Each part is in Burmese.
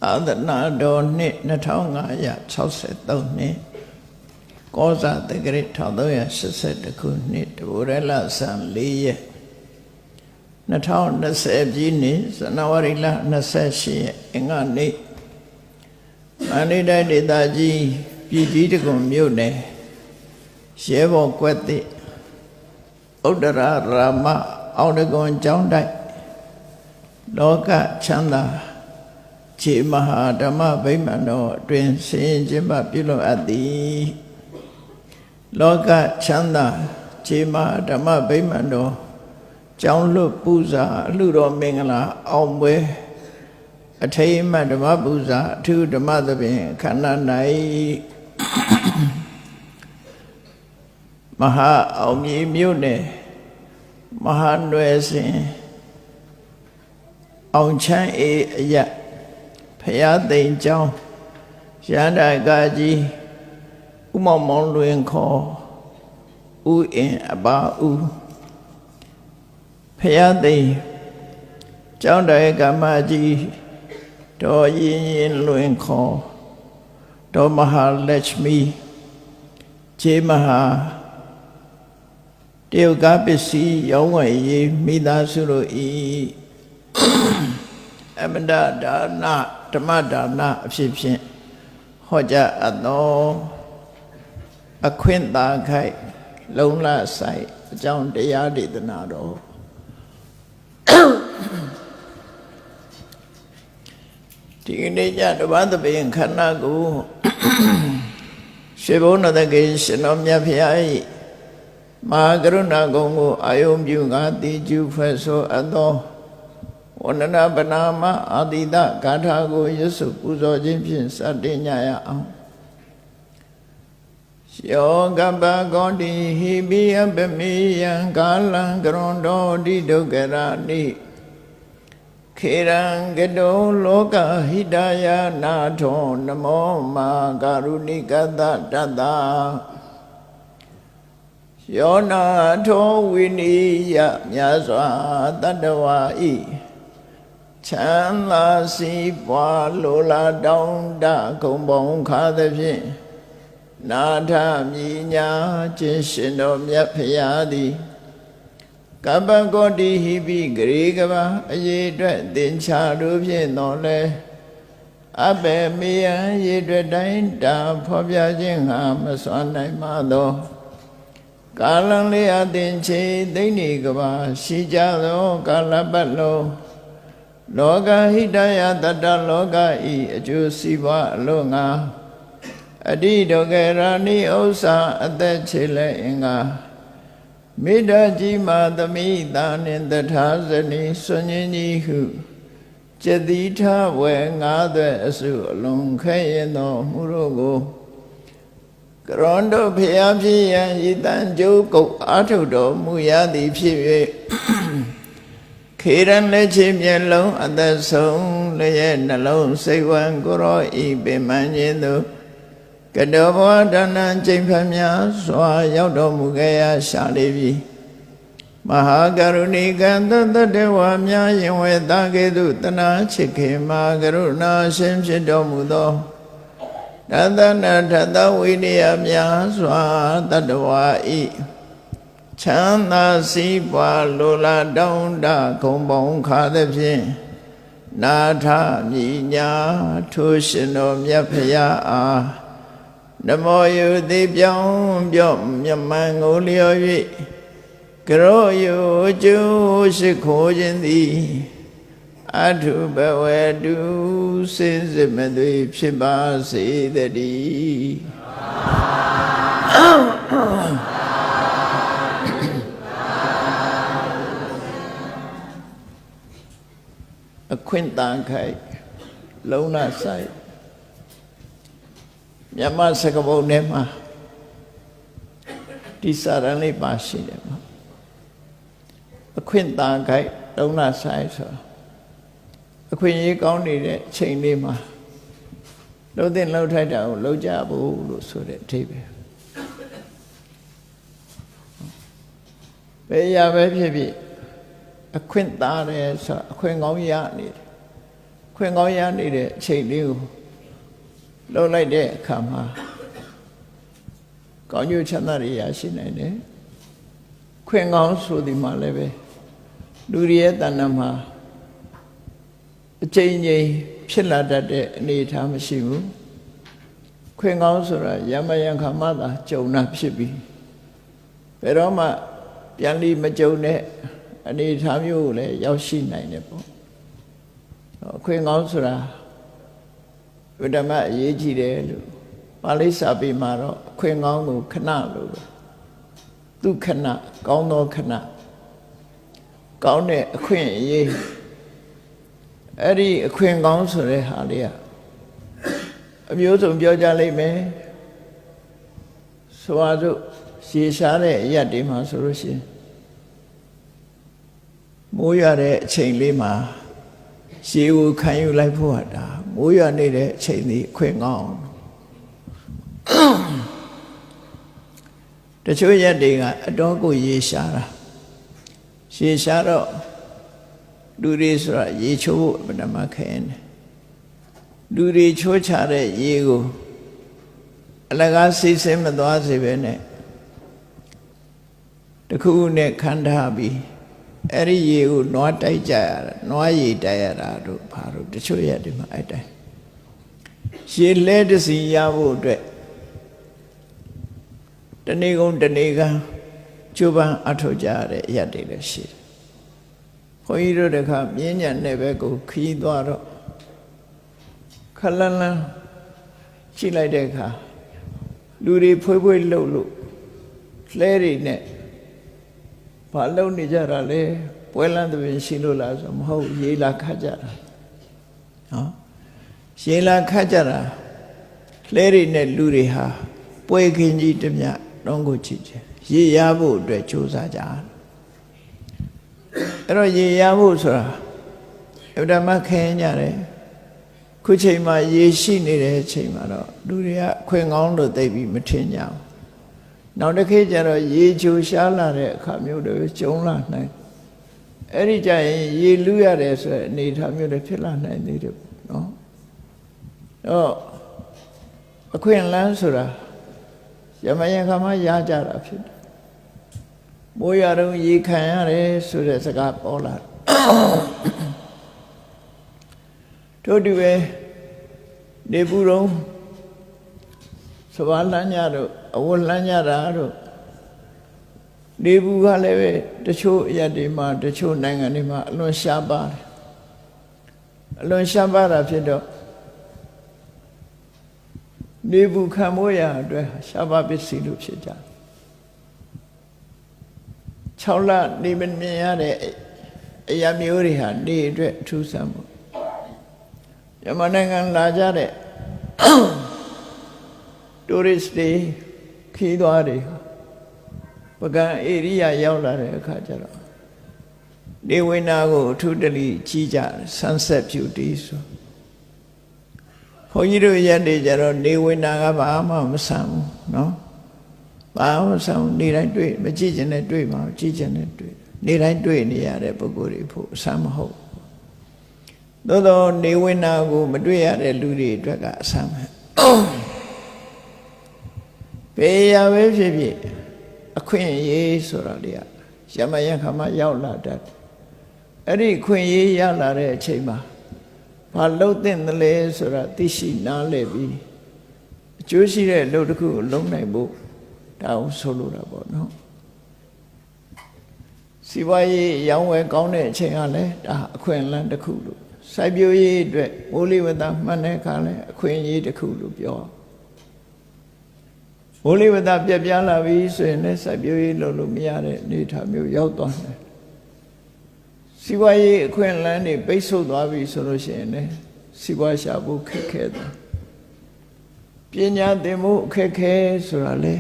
သာသနာတော်နှစ်2563နှစ်ကောဇာတက္ကရာ1382ခုနှစ်တဘူရလဆန်4ရက်2020ပြည့်နှစ်ဇန်နဝါရီလ28ရက်အင်္ဂါနေ့မန္တလေးတိုင်းဒေသကြီးပြည်ကြီးတက္ကသိုလ်မြို့နယ်ရဲဘော်ကွက်သစ်ဥဒ္ဒရာရာမအောင်တကွန်ကျောင်းတိုက်လောကချမ်းသာခြေမဟာဓမ္မဗိမာန်တော်အတွင်ဆင်ကျင်းပပြုလုပ်အပ်သည်လောကချမ်းသာခြေမဟာဓမ္မဗိမာန်တော်ကျောင်းလွတ်ပူဇာအလှတော်မင်္ဂလာအောင်ပွဲအထိမ်းအမှတ်ဓမ္မပူဇာအထူးဓမ္မသဘင်ခန္ဓာ၌မဟာအောင်မြေမြို့နယ်မဟာနွယ်စဉ်အောင်ချမ်းအေးအယဖရာသိမ်ကျောင်းရဟန္တာကကြီးဥမောင်မောင်လွင်ခေါ်ဥအင်အပါဥဖရာသိမ်ကျောင်းတော်ကမ္မကြီးတော်ရင်ရင်လွင်ခေါ်တော်မဟာလက်ချမီခြေမဟာတရုတ်ကားပစ္စည်းရောင်းဝယ်ရေးမိသားစုတို့ဤအမန္တဒါနဓမ္မဒါနအဖြစ်ဖြင့်ဟောကြားအပ်သောအခွင့်သာခိုက်လုံလဆိုင်အကြောင်းတရားဒေသနာတော်ဒီကနေ့ညဓမ္မသဘင်ခန္ဓာကိုရှေဘုန်းတော်တကယ်ရှင်တော်မြတ်ဖရာ၏မဟာကရုဏာကုံကိုအာယုံပြုငါတိကျူဖွဲ့ဆိုအပ်သောဝန္ဒနာပနာမအာတိတဂါထာကိုရွတ်ဆိုပူဇော်ခြင်းဖြင့်စတင်ကြရအောင်ယောကပကောတိဟိပိအပမေယံကာလံကရွန်တော်တိဒုက္ခရာနိခေရံကတောလောကဟိတယနာထောနမောမာကာရုဏိကတတတ္တယောနာထောဝိနိယမြတ်စွာတတ္တဝါဤချမ်းသာစီးပွားလိုလားတောင်းတခုံပေါင်းခါသဖြင့်နာထမြညာခြင်းရှင်တော်မြတ်ဖရာသည်ကပ္ပကောတိဟိပိဂရေကဘာအရေးအတွက်သင်္ချာတို့ဖြင့်တော်လဲအဘေမေယံရေအတွက်တိုင်းတာဖော်ပြခြင်းဟာမစွမ်းနိုင်မှသောကာလံလေးအသင်္ချေသိဏိကဘာရှိကြသောကာလပတ်လုံးလောကဟိတယတတ္တလောကဤအကျိုးစီးပွားအလို့ငါအတိဒုက္ခရာနိဥ္စာအသက်ချေလဲအင်္ဂါမေတ္တာကြီးမာသမိတာနှင့်တထာဇနီဆွန်ញင်းကြီးဟုကျတိထဝေငါးသွဲအစုအလုံးခဲရင်သောမှုတို့ကိုကရွန်တို့ဖျားဖြစ်ရန်ဤတန်ကျိုးကုတ်အာထုတော်မူရသည်ဖြစ်၍ခေရန်လက်ချေမျက်လုံးအသက်ဆုံးလည်းရဲ့နှလုံးစိတ်ဝံကိုရောဤပင်မခြင်းသို့ကတောဘဝဒါနံကျိန်ဖန်များစွာရောက်တော်မူခဲ့ရရှာလေပြီမဟာကရုဏီကံတတ္တဝါများယင်ဝေတာကဲ့သို့တနာချစ်ခေမာကရုဏာရှင်ဖြစ်တော်မူသောတသနာထသဝိနည်းများစွာတတ္တဝါဤချမ်းသာစီးပွားလိုလားတောင်းတခုံပေါင်းခါသဖြင့်နာထမြညာထိုရှင်တော်မြတ်ဖရာအားနမောယုတိပြောင်းပြော့မြမန်ကိုလျော်၍ကရောယုကျိုးရှိခိုးခြင်းသည်အထုဘဝတုစင်စစ်မသွေဖြစ်ပါစေတည်းအခွင့်တန်ခိုက်လုံလဆိုင်မြန်မာစကားပုံထဲမှာဒီစာရန်လေးပါရှိတယ်ပေါ့အခွင့်တန်ခိုက်လုံလဆိုင်ဆိုအခွင့်အရေးကောင်းနေတဲ့အချိန်လေးမှာလှုပ်တဲ့လှုပ်ထိုက်တာကိုလှုပ်ကြဖို့လို့ဆိုတဲ့အထိပ္ပယ်ဘယ်ရပဲဖြစ်ဖြစ်အခွင့်သားတယ်ဆိုအခွင့်ကောင်းရနေတယ် ခွင့်ကောင်းရနေတဲ့အချိန်လေးကိုလှုပ်လိုက်တဲ့အခါမှာကောင်းကျိုးချမ်းသာတွေရရှိနိုင်တယ်ခွင့်ကောင်းဆိုဒီမှာလည်းပဲလူတွေရဲ့တဏ္ဍာမှာအချိန်ချင်းဖြစ်လာတတ်တဲ့အနေအထားမရှိဘူးခွင့်ကောင်းဆိုတာယမယံခါမှသာကြုံတာဖြစ်ပြီးဘယ်တော့မှပြန်လီမကြုံတဲ့အနေအထားမျိုးကိုလည်းရောက်ရှိနိုင်တယ်ပေါ့ခွင့်ကောင်းဆိုတာဝိဓမ္မအရေးကြီးတယ်လို့ပါဠိစာပေမှာတော့ခွင့်ကောင်းကိုခဏလို့သူခဏကောင်းသောခဏကောင်းတဲ့အခွင့်အရေးအဲ့ဒီအခွင့်ကောင်းဆိုတဲ့ဟာလေးကအမျိုးစုံပြောကြလိမ့်မယ်ဆိုပါစို့ရေရှားတဲ့အရက်တွေမှာဆိုလို့ရှိရင်မိုးရွာတဲ့အချိန်လေးမှာရေကိုခံယူလိုက်ဖို့ဟာဒါမိုးရွာနေတဲ့အချိန်ဒီအခွင့်ကောင်းတချို့ရက်တွေကအတော်ကိုရေရှားတာရေရှားတော့လူတွေဆိုတာရေချိုးဖို့အမှန်တမ်းခဲနေလူတွေချိုးချတဲ့ရေကိုအလကားစိတ်ဆင်းမသွားစေပဲနဲ့တခုနဲ့ခန္ဓာပြီးအဲ့ဒီရေကိုနွားတိုက်ကြရတာနွားရေတိုက်ရတာတို့ဘာလို့တချို့ရက်ဒီမှာအဲ့တိုင်းရေလဲတစီရဖို့အတွက်တနေ့ကုန်တနေ့ကကျိုးပန်းအထောက်ကြရတဲ့အရက်တွေလည်းရှိတယ်။ခွန်ကြီးတို့တခါမြင်းညံတဲ့ဘက်ကိုခီးသွားတော့ခလန်းလန်းကြည့်လိုက်တဲ့အခါလူတွေဖွေးဖွေးလှုပ်လို့လှဲတွေနဲ့ဘာလှုပ်နေကြတာလဲပွဲလန်းသဘင်ရှိလို့လားဆိုမဟုတ်ရေလာခတ်ကြတာနော်ရေလာခတ်ကြတာလှဲတွေနဲ့လူတွေဟာပွဲခင်းကြီးတမျှတော့ကိုချစ်ချင်ရေရဖို့အတွက်ကြိုးစားကြအဲ့တော့ရေရဖို့ဆိုတာအဗ္ဗမခဲကြတယ်ခုချိန်မှာရေရှိနေတဲ့အချိန်မှာတော့လူတွေကခွင့်ကောင်းလို့သိပြီးမထင်ကြဘူးနောက်တစ်ခေတ်ကျတော့ရေချိုရှားလာတဲ့အခါမျိုးတွေကျုံလာနိုင်အဲ့ဒီကြရင်ရေလူးရတယ်ဆိုတဲ့အနေအထားမျိုးတွေဖြစ်လာနိုင်သေးတယ်နော်တော့အခွင့်အလမ်းဆိုတာယမယံခါမှရကြတာဖြစ်တယ်မိုးရတော့ရေခံရတယ်ဆိုတဲ့စကားပေါ်လာတို့တူပဲနေပူတော့စပါးလမ်းညတို့အဝတ်လမ်းညတာတို့နေပူကလည်းပဲတချို့အရာတွေမှာတချို့နိုင်ငံတွေမှာအလွန်ရှားပါတယ်အလွန်ရှားပါတာဖြစ်တော့နေပူခံမိုးရအတွက်ရှားပါပစ္စည်းလို့ဖြစ်ကြ6လနေမမြင်ရတဲ့အရာမျိုးတွေဟာနေအတွက်အထူးဆန်းမှုမြန်မာနိုင်ငံလာကြတဲ့တိုရစ်တွေခီးသွားတွေပကံဧရိယာရောက်လာတဲ့အခါကျတော့နေဝင်နာကိုအထူးတလိကြီးကြ sunset beauty ဆိုဘုန်းကြီးတို့ရက်တွေကျတော့နေဝင်နာကဘာမှမဆန်ဘူးနော်ဘာမှမဆန်နေတိုင်းတွေ့မကြည့်ချင်တဲ့တွေ့မှာကြည့်ချင်တဲ့တွေ့နေတိုင်းတွေ့နေရတဲ့ပုဂ္ဂိုလ်တွေဖို့အဆန်မဟုတ်သို့သောနေဝင်နာကိုမတွေ့ရတဲ့လူတွေအတွက်ကအဆန်ပဲဘေးရပဲဖြစ်ဖြစ်အခွင့်အရေးဆိုတာလေရမယံခါမှရောက်လာတတ်အဲ့ဒီအခွင့်အရေးရလာတဲ့အချိန်မှာဘာလုပ်သင့်သလဲဆိုတာသိရှိနားလည်ပြီးအကျိုးရှိတဲ့လုပ်တစ်ခုကိုလုပ်နိုင်ဖို့ဒါအောင်ဆိုလိုတာပေါ့နော်စီးပွားရေးရောင်းဝယ်ကောင်းတဲ့အချိန်ကလည်းဒါအခွင့်အလမ်းတစ်ခုလို့စိုက်ပျိုးရေးအတွက်မိုးလေဝသမှန်တဲ့အခါလည်းအခွင့်အရေးတစ်ခုလို့ပြောမိုးလေဝသပြက်ပြားလာပြီဆိုရင်လည်းစိုက်ပျိုးရေးလုပ်လို့မရတဲ့အနေအထားမျိုးရောက်သွားတယ်စီးပွားရေးအခွင့်အလမ်းတွေပိတ်ဆို့သွားပြီဆိုလို့ရှိရင်လည်းစီးပွားရှာဖို့ခက်ခဲတယ်ပညာသင်မှုအခက်ခဲဆိုတာလေ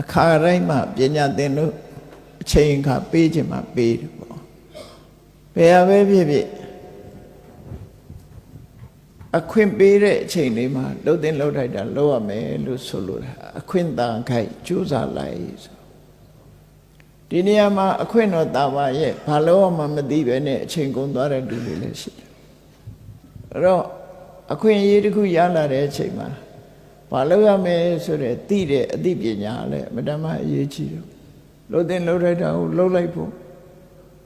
အခါတိုင်းမှာပညာသင်လို့အချိန်ခါပေးခြင်းမှာပေးတယ်ပေါ့ဘယ်ဟာပဲဖြစ်ဖြစ်အခွင့်ပေးတဲ့အချိန်လေးမှာလှုပ်တင်လှုပ်ထိုက်တာလှုပ်ရမယ်လို့ဆိုလိုတာအခွင့်တန်ခိုက်ကြိုးစားလိုက်ဆိုဒီနေရာမှာအခွင့်တော်တာပါရဲ့ဘာလို့မှမသိပဲနဲ့အချိန်ကုန်သွားတဲ့လူတွေလည်းရှိတယ် တော့အခွင့်အရေးတစ်ခုရလာတဲ့အချိန်မှာဘာလုပ်ရမလဲဆိုတဲ့သိတဲ့အသိပညာလည်းအမှန်တမ်းအရေးကြီးတယ်လို့တင်လို့လိုက်တာကိုလှုပ်လိုက်ဖို့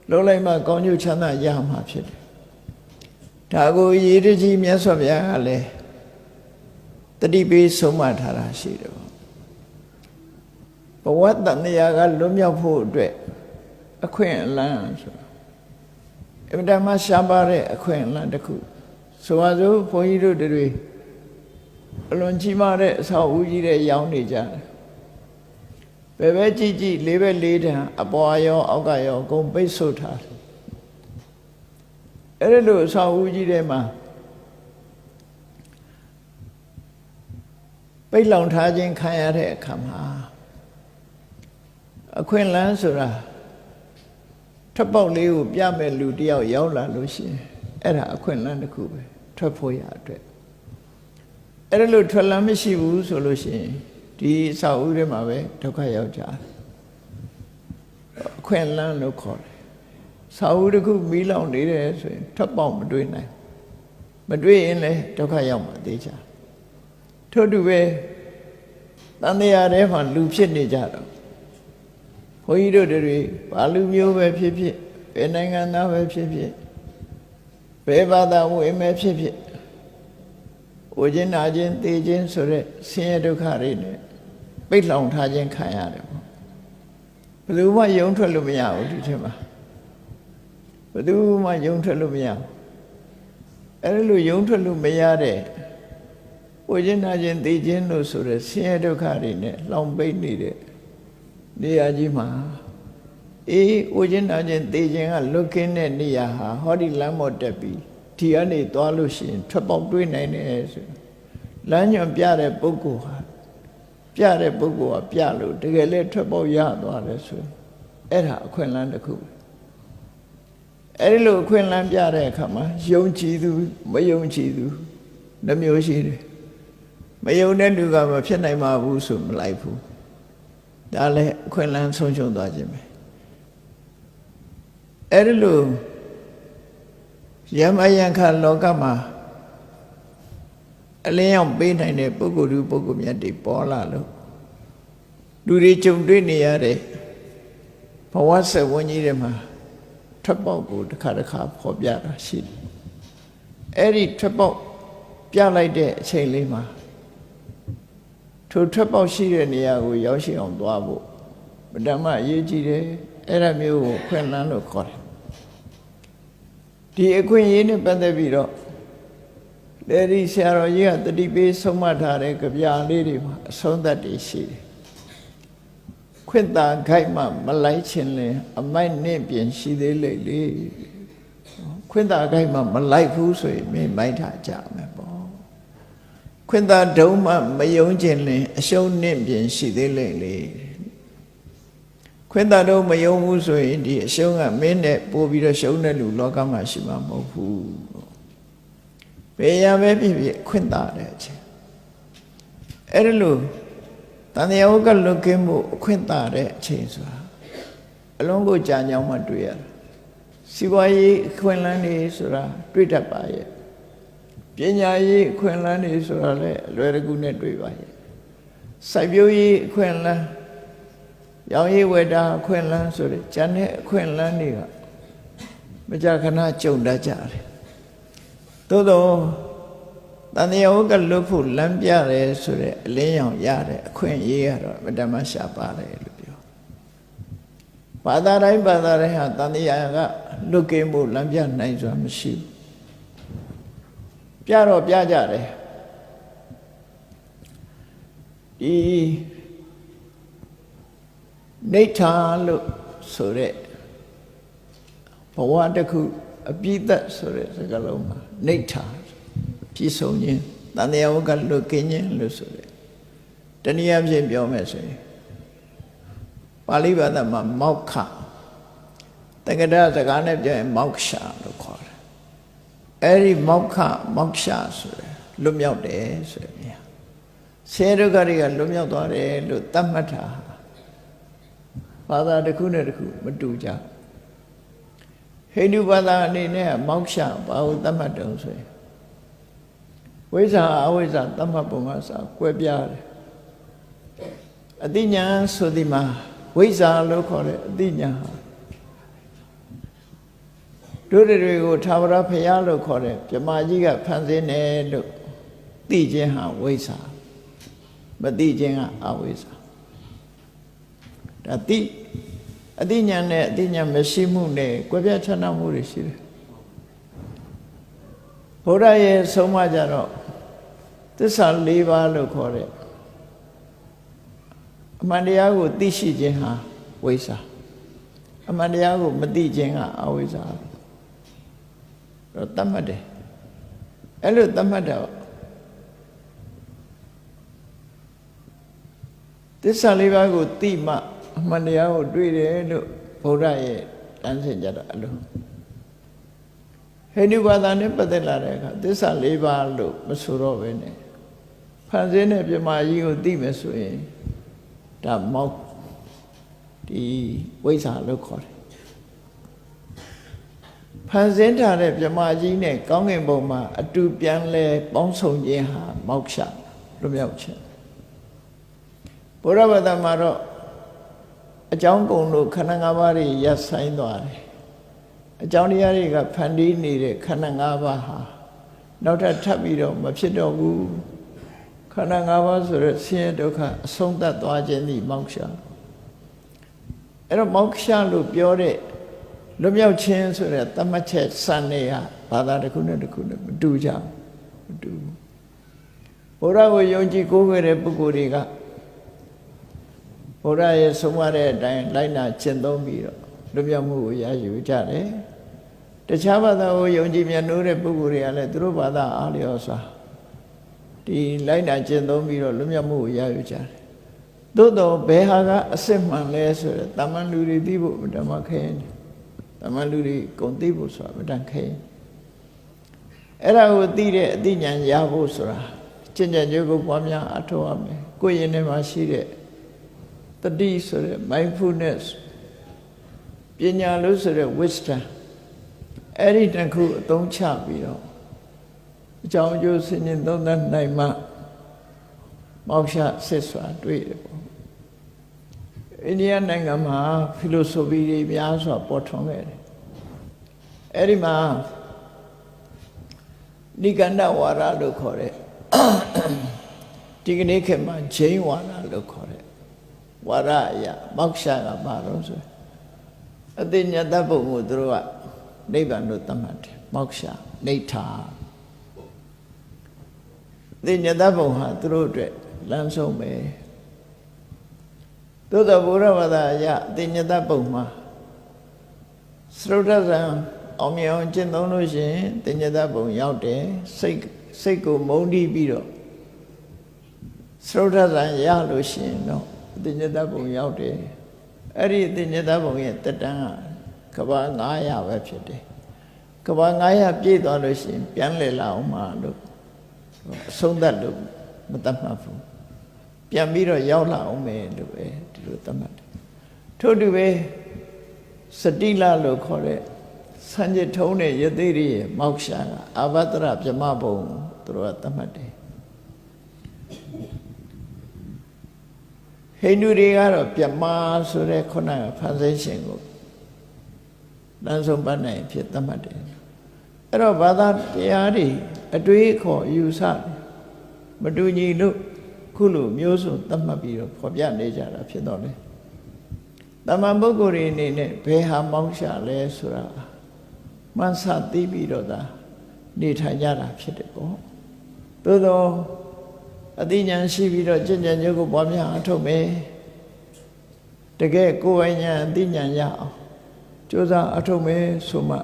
လှုပ်လိုက်မှကောင်းကျိုးချမ်းသာရမှာဖြစ်တယ်ဒါကိုရည်တကြီးမြတ်စွာဘုရားကလည်းတတိပေးဆုံးမထားတာရှိတယ်ဘဝတဏှာကလွတ်မြောက်ဖို့အတွက်အခွင့်အလမ်းဆိုအမှန်တမ်းရှားပါတဲ့အခွင့်အလမ်းတစ်ခုဆိုပါစို့ဘုန်းကြီးတို့တွေအလွန်ကြီးမားတဲ့အဆောက်အဦကြီးတွေရောင်းနေကြတယ်ဘယ်ပဲကြည့်ကြည့်လေးပဲလေးတန်းအပေါ်ရောအောက်ကရောအကုန်ပိတ်ဆို့ထားတယ်အဲ့ဒီလိုအဆောက်အဦကြီးတွေမှာပိတ်လောင်ထားခြင်းခံရတဲ့အခါမှာအခွင့်အလမ်းဆိုတာထပ်ပေါက်လေးကိုပြမဲ့လူတယောက်ရောက်လာလို့ရှိရင်အဲ့ဒါအခွင့်အလမ်းတစ်ခုပဲထွက်ဖို့ရအတွက်အဲ့ဒါလို့ထွက်လမ်းမရှိဘူးဆိုလို့ရှိရင်ဒီအဆောက်အဦတွေမှာပဲဒုက္ခရောက်ကြတယ်အခွင့်အလမ်းလို့ခေါ်တယ်ဆောက်အဦတစ်ခုမီးလောင်နေတယ်ဆိုရင်ထွက်ပေါက်မတွေ့နိုင်မတွေ့ရင်လည်းဒုက္ခရောက်မှာသိကြထို့တူပဲတန်တရားထဲမှာလူဖြစ်နေကြတော့ဘုန်းကြီးတို့တွေဘာလူမျိုးပဲဖြစ်ဖြစ်ဘယ်နိုင်ငံသားပဲဖြစ်ဖြစ်ဘယ်ဘာသာဝင်ပဲဖြစ်ဖြစ်ဝိဉ္ဇနာခြင်းသိခြင်းဆိုတဲ့ဆင်းရဲဒုက္ခတွေနဲ့ပိတ်လောင်ထားခြင်းခံရတယ်ပေါ့ဘယ်သူမှယုံထွက်လို့မရဘူးဒီထဲမှာဘယ်သူမှယုံထွက်လို့မရဘူးအဲ့လိုယုံထွက်လို့မရတဲ့ဝိဉ္ဇနာခြင်းသိခြင်းလို့ဆိုတဲ့ဆင်းရဲဒုက္ခတွေနဲ့လောင်ပိတ်နေတဲ့နေရာကြီးမှာဝိဉ္ဇနာခြင်းသိခြင်းကလွတ်ကင်းတဲ့နေရာဟာဟောဒီလမ်းပေါ်တက်ပြီးဒီကနေသွားလို့ရှိရင်ထွက်ပေါက်တွေးနိုင်တယ်ဆိုလမ်းညွန်ပြတဲ့ပုဂ္ဂိုလ်ဟာပြတဲ့ပုဂ္ဂိုလ်ကပြလို့တကယ်လည်းထွက်ပေါက်ရသွားတယ်ဆိုအဲ့ဒါအခွင့်အလမ်းတစ်ခုအဲ့ဒီလိုအခွင့်အလမ်းပြတဲ့အခါမှာယုံကြည်သူမယုံကြည်သူနှမျိုးရှိတယ်မယုံတဲ့လူကမဖြစ်နိုင်ပါဘူးဆိုမလိုက်ဘူးဒါလည်းအခွင့်အလမ်းဆုံးရှုံးသွားခြင်းပဲအဲ့ဒီလိုယမယံခလောကမှာအလင်းရောက်ပေးနိုင်တဲ့ပုဂ္ဂိုလ်သူပုဂ္ဂိုလ်မြတ်တွေပေါ်လာလို့လူတွေကြုံတွေ့နေရတဲ့ဘဝဆက်ဝန်းကြီးတွေမှာထွက်ပေါက်ကိုတစ်ခါတစ်ခါဖော်ပြတာရှိတယ်အဲ့ဒီထွက်ပေါက်ပြလိုက်တဲ့အချိန်လေးမှာထိုထွက်ပေါက်ရှိတဲ့နေရာကိုရောက်ရှိအောင်သွားဖို့ဓမ္မအရေးကြီးတယ်အဲ့ဒါမျိုးကိုခွင့်လန်းလို့ခေါ်တယ်ဒီအခွင့်အရေးနဲ့ပတ်သက်ပြီးတော့လေဒီဆရာတော်ကြီးကတတိပေးဆုံးမထားတဲ့ကြပြလေးတွေမှာအဆုံးသတ်တွေရှိတယ်ခွင့်သာခိုက်မှမလိုက်ခြင်းလဲအမိုက်နဲ့ပြင်ရှိသေးလေလေခွင့်သာခိုက်မှမလိုက်ဘူးဆိုရင်မိုက်ထားကြမယ်ပေါ့ခွင့်သာဒုံမှမယုံခြင်းလဲအရှုံးနဲ့ပြင်ရှိသေးလေလေခွင့်သာတော့မယုံဘူးဆိုရင်ဒီအရှုံးကမင်းနဲ့ပို့ပြီးတော့ရှုံးတဲ့လူလောကမှာရှိမှာမဟုတ်ဘူးဘယ်ရပဲဖြစ်ဖြစ်ခွင့်သာတဲ့အချိန်အဲ့ဒါလို့တန်တရားဝကလွတ်ကင်းမှုအခွင့်သာတဲ့အချိန်ဆိုတာအလုံးကိုကြာညောင်းမှတွေ့ရတာစီးပွားရေးအခွင့်အလမ်းတွေဆိုတာတွေ့တတ်ပါရဲ့ပညာရေးအခွင့်အလမ်းတွေဆိုတာလည်းအလွယ်တကူနဲ့တွေ့ပါရဲ့စိုက်ပျိုးရေးအခွင့်အလမ်းရောင်ရည်ဝယ်တာအခွင့်အလမ်းဆိုတဲ့ကျန်တဲ့အခွင့်အလမ်းတွေကမကြာခဏကြုံတတ်ကြတယ်သို့တော့တန်တရားဝကလွတ်ဖို့လမ်းပြတယ်ဆိုတဲ့အလင်းရောင်ရတဲ့အခွင့်အရေးကတော့မတမရှာပါတယ်လို့ပြောဘာသာတိုင်းဘာသာတိုင်းဟာတန်တရားကလွတ်ကင်းဖို့လမ်းပြနိုင်စွာမရှိဘူးပြတော့ပြကြတယ်ဒီနိဋ္ဌာလို့ဆိုတဲ့ဘဝတစ်ခုအပြည့်သက်ဆိုတဲ့စကားလုံးမှာနိဋ္ဌာပြည့်စုံခြင်းတန်တရားဝကလွတ်ကင်းခြင်းလို့ဆိုတဲ့တနည်းအားဖြင့်ပြောမယ်ဆိုရင်ပါဠိဘာသာမှာမောက္ခတက္ကရာစကားနဲ့ပြောရင်မောက္ခလို့ခေါ်တယ်အဲ့ဒီမောက္ခမောက္ခဆိုတဲ့လွတ်မြောက်တယ်ဆိုတဲ့နေရာဆဲဒုက္ခတွေကလွတ်မြောက်သွားတယ်လို့သတ်မှတ်တာဘာသာတစ်ခုနဲ့တစ်ခုမတူကြဟိန္ဒူဘာသာအနေနဲ့မောက္ခဘာကိုသတ်မှတ်တယ်ဆိုရင် ဝိဇ္ဇာအဝိဇ္ဇာတမ္မပုံကစကွဲပြားတယ်အတိညာဆိုဒီမှာဝိဇ္ဇာလို့ခေါ်တဲ့အတိညာတို့တွေကိုသာဝရဖရာလို့ခေါ်တဲ့ပြမကြီးကဖန်ဆင်းတယ်လို့သိခြင်းဟာဝိဇ္ဇာမသိခြင်းကအဝိဇ္ဇာဒါသိအတိညာနဲ့အတိညာမရှိမှုနဲ့ကွဲပြားခြားနားမှုတွေရှိတယ်ဘုရားရဲ့ဆုံးမကြတော့သစ္စာ၄ပါးလို့ခေါ်တဲ့အမှန်တရားကိုသိရှိခြင်းဟာဝိဇ္ဇာအမှန်တရားကိုမသိခြင်းကအဝိဇ္ဇာတော့တတ်မှတ်တယ်အဲ့လိုတတ်မှတ်တော့သစ္စာ၄ပါးကိုသိမှအမှန်တရားကိုတွေ့တယ်လို့ဘုရားရဲ့တန်းစင်ကြတော့အလိုဟိန္ဒူဘာသာနဲ့ပတ်သက်လာတဲ့အခါသစ္စာ၄ပါးလို့မဆိုတော့ဘဲနဲ့ဖန်ဆင်းတဲ့ပြမကြီးကိုသိမယ်ဆိုရင်ဒါမောက်ဒီဝိဇ္ဇာလို့ခေါ်တယ်ဖန်ဆင်းထားတဲ့ပြမကြီးနဲ့ကောင်းကင်ဘုံမှာအတူပြန်လဲပေါင်းစုံခြင်းဟာမောက္ခလွတ်မြောက်ခြင်းဘုရားဘာသာမှာတော့အကြောင်းကုန်လို့ခန္ဓာ၅ပါးတွေရပ်ဆိုင်သွားတယ်အကြောင်းတရားတွေကဖန်တီးနေတဲ့ခန္ဓာ၅ပါးဟာနောက်ထပ်ပြီးတော့မဖြစ်တော့ဘူးခန္ဓာ၅ပါးဆိုတော့ဆင်းရဲဒုက္ခအဆုံးသတ်သွားခြင်းဒီမောက္ခအဲ့တော့မောက္ခလို့ပြောတဲ့လွတ်မြောက်ခြင်းဆိုတဲ့တမတ်ချက်စံနေဟာဘာသာတစ်ခုနဲ့တစ်ခုနဲ့မတူကြဘူးမတူဘူးဘုရားကိုယုံကြည်ကိုးကွယ်တဲ့ပုဂ္ဂိုလ်တွေကဘုရားရဲ့ဆုံးမတဲ့အတိုင်းလိုက်နာကျင့်သုံးပြီးတော့လွတ်မြောက်မှုကိုရယူကြတယ်တခြားဘာသာကိုယုံကြည်မြတ်နိုးတဲ့ပုဂ္ဂိုလ်တွေကလည်းသူတို့ဘာသာအားလျော်စွာဒီလိုက်နာကျင့်သုံးပြီးတော့လွတ်မြောက်မှုကိုရယူကြတယ်သို့တော့ဘယ်ဟာကအစစ်မှန်လဲဆိုတော့တာမန်လူတွေသိဖို့ဓမ္မခဲတယ်တာမန်လူတွေကုန်သိဖို့ဆိုတာမတန်ခဲအဲ့ဒါကိုသိတဲ့အသိဉာဏ်ရဖို့ဆိုတာကျင့်ကြံကြိုးကိုပွားများအထောက်ရမယ်ကိုယ်ရင်ထဲမှာရှိတဲ့တတိဆိုတဲ့ mindfulness ပညာလို့ဆိုတဲ့ wisdom အဲ့ဒီတစ်ခုအသုံးချပြီးတော့အကြောင်းအကျိုးဆင်ခြင်သုံးသပ်နိုင်မှမောက္ခဆက်စွာတွေ့တယ်ပေါ့အိန္ဒိယနိုင်ငံမှာဖီလိုဆိုဖီတွေများစွာပေါ်ထွန်းခဲ့တယ်အဲ့ဒီမှာနိဂန္ဓဝါဒလို့ခေါ်တဲ့ဒီကနေ့ခေတ်မှာဂျိန်းဝါဒလို့ခေါ်တဲ့ဝါဒအရာမောက္ခကဘာလို့ဆိုအတိညာတဘုံကိုသူတို့ကနိဗ္ဗာန်လို့သတ်မှတ်တယ်မောက္ခနိဋ္ဌာအတိညာတဘုံဟာသူတို့အတွက်လမ်းဆုံးပဲသို့သောဘုရားဘာသာအရအတိညာတဘုံမှာသရုတ်ထဇံအောင်မြင်အောင်ကျင့်သုံးလို့ရှိရင်အတိညာတဘုံရောက်တယ်စိတ်ကိုမုန်းတီးပြီးတော့သရုတ်ထဇံရလို့ရှိရင်တော့အတိညာတဘုံရောက်တယ်အဲ့ဒီအတိညာတဘုံရဲ့တက်တန်းကကဘာ900ပဲဖြစ်တယ်ကဘာ900ပြည့်သွားလို့ရှိရင်ပြန်လည်လာအောင်မှလို့အဆုံးသတ်လို့မတတ်မှတ်ဘူးပြန်ပြီးတော့ရောက်လာအောင်မယ်လို့ပဲဒီလိုသတ်မှတ်တယ်ထို့တူပဲစတိလလို့ခေါ်တဲ့စံကြထုံးတဲ့ယသိရိရဲ့မောက္ခကအာဘတ္တရပြမဘုံသူတို့ကသတ်မှတ်တယ်ဟိန္ဒူတွေကတော့ပြမဆိုတဲ့ခုနကဖန်ဆင်းရှင်ကိုလမ်းဆုံးပတ်နိုင်ဖြစ်သတ်မှတ်တယ်အဲ့တော့ဘာသာတရားတွေအတွေးခေါ်ယူဆမတူညီလို့ခုလိုမျိုးစုံသတ်မှတ်ပြီးတော့ဖော်ပြနေကြတာဖြစ်တော့လေတမန်ပုဂ္ဂိုလ်တွေအနေနဲ့ဘယ်ဟာမောက္ခလဲဆိုတာမှန်းဆသိပြီးတော့သာနေထိုင်ကြတာဖြစ်တယ်ပေါ့သို့သောအသိဉာဏ်ရှိပြီးတော့ကျင့်ကြံကြိုးကိုပွားများအထုတ်မယ်တကယ်ကိုယ်ပိုင်ဉာဏ်အသိဉာဏ်ရအောင်ကြိုးစားအထုတ်မယ်ဆိုမှ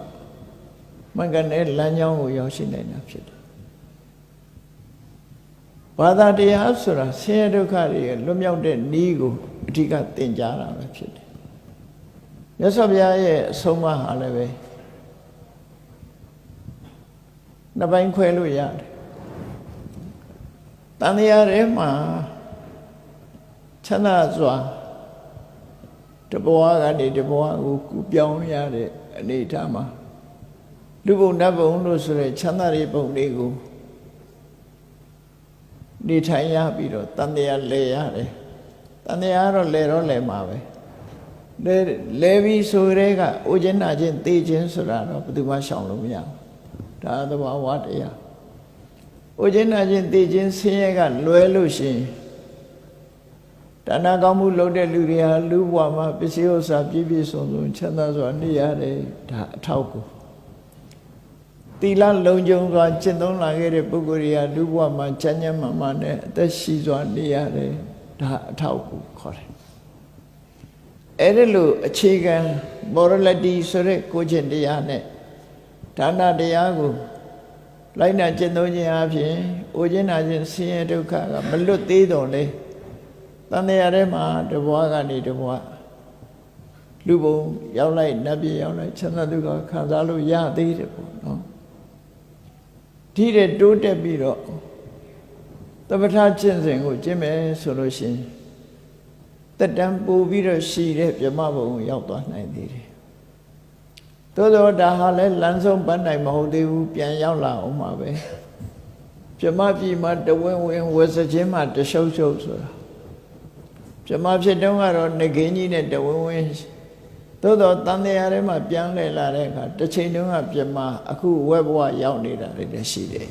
မင်္ဂနဲ့လမ်းကြောင်းကိုရောက်ရှိနိုင်တာဖြစ်တယ်ဘာသာတရားဆိုတာဆင်းရဲဒုက္ခတွေလွတ်မြောက်တဲ့နည်းကိုအဓိကသင်ကြားတာပဲဖြစ်တယ်မြတ်စွာဘုရားရဲ့အဆုံးအမဟာလည်းပဲနှစ်ပိုင်းခွဲလို့ရတယ်တန်တရားထဲမှာချမ်းသာစွာတဘဝကနေတဘဝကိုကူပြောင်းရတဲ့အနေအထားမှာလူဘုံနတ်ဘုံလို့ဆိုတဲ့ချမ်းသာတဲ့ဘုံလေးကို နေထိုင်ရပြီးတော့တန်တရားလဲရတယ်တန်တရားတော့လဲမှာပဲလဲပြီးဆိုရဲကအိုခြင်းနာခြင်းသိခြင်းဆိုတာတော့ဘယ်သူမှရှောင်လို့မရဘူးဒါသဘာဝတရားအိုခြင်းနာခြင်းသိခြင်းဆင်းရဲကလွဲလို့ရှိရင်ဒါနကောင်းမှုလုပ်တဲ့လူတွေဟာလူဘဝမှာပစ္စည်းဥစ္စာပြည့်ပြည့်စုံစုံချမ်းသာစွာနေရတယ်ဒါအထောက်ကိုသီလလုံခြုံစွာကျင့်သုံးလာခဲ့တဲ့ပုဂ္ဂိုလ်တွေကလူဘဝမှာချမ်းချမ်းမာမာနဲ့အသက်ရှိစွာနေရတယ်ဒါအထောက်ကိုခေါ်တယ်အဲ့ဒီလိုအခြေခံ morality ဆိုတဲ့ကိုယ်ကျင့်တရားနဲ့ဒါနတရားကိုလိုက်နာကျင့်သုံးခြင်းအပြင်အိုခြင်းနာခြင်းဆင်းရဲဒုက္ခကမလွတ်သေးတော့လေတန်တရားထဲမှာတဘွားကနေတဘွားလူဘုံရောက်လိုက်နတ်ပြည်ရောက်လိုက်ချမ်းသာဒုက္ခခံစားလို့ရသေးတယ်ပေါ့နော်ဒီတဲ့တိုးတက်ပြီးတော့သမထကျင့်စဉ်ကိုကျင့်မယ်ဆိုလို့ရှိရင်တက်တန်းပို့ပြီးတော့ရှိတဲ့ဗြဟ္မဘုံကိုရောက်သွားနိုင်သေးတယ်သို့တော့ဒါဟာလည်းလမ်းဆုံးပန်းနိုင်မဟုတ်သေးဘူးပြန်ရောက်လာအောင်ပါပဲဗြဟ္မပြည်မှာတဝင်းဝင်းဝဆချင်းမှာတရှုပ်ရှုပ်ဆိုတာဗြဟ္မဖြစ်တုန်းကတော့ငကင်းကြီးနဲ့တဝင်းဝင်းသို့တော့တန်တရားထဲမှာပြန်လဲလာတဲ့အခါတစ်ချိန်တုန်းကဗြဟ္မအခုဝက်ဘဝရောက်နေတာလည်းရှိတယ်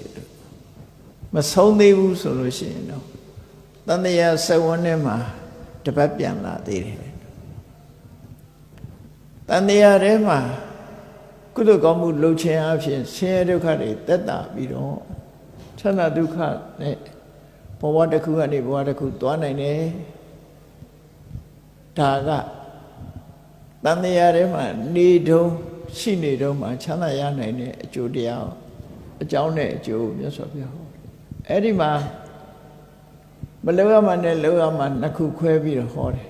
မဆုံးသေးဘူးဆိုလို့ရှိရင်တော့တန်တရားစဝန်းထဲမှာတပတ်ပြန်လာသေးတယ်တန်တရားထဲမှာကုသိုလ်ကောင်းမှုလုပ်ခြင်းအပြင်ဆင်းရဲဒုက္ခတွေတက်တာပြီးတော့ချမ်းသာဒုက္ခနဲ့ဘဝတစ်ခုကနေဘဝတစ်ခုသွားနိုင်တယ်ဒါကတန်တရားထဲမှာနေတုံးရှိနေတုံးမှာချမ်းသာရနိုင်တဲ့အကျိုးတရားအကြောင်းနဲ့အကျိုးမြတ်စွာဘုရားဟောအဲ့ဒီမှာမလုပ်ရမှနဲ့လုပ်ရမှနှစ်ခုခွဲပြီးတော့ဟောတယ်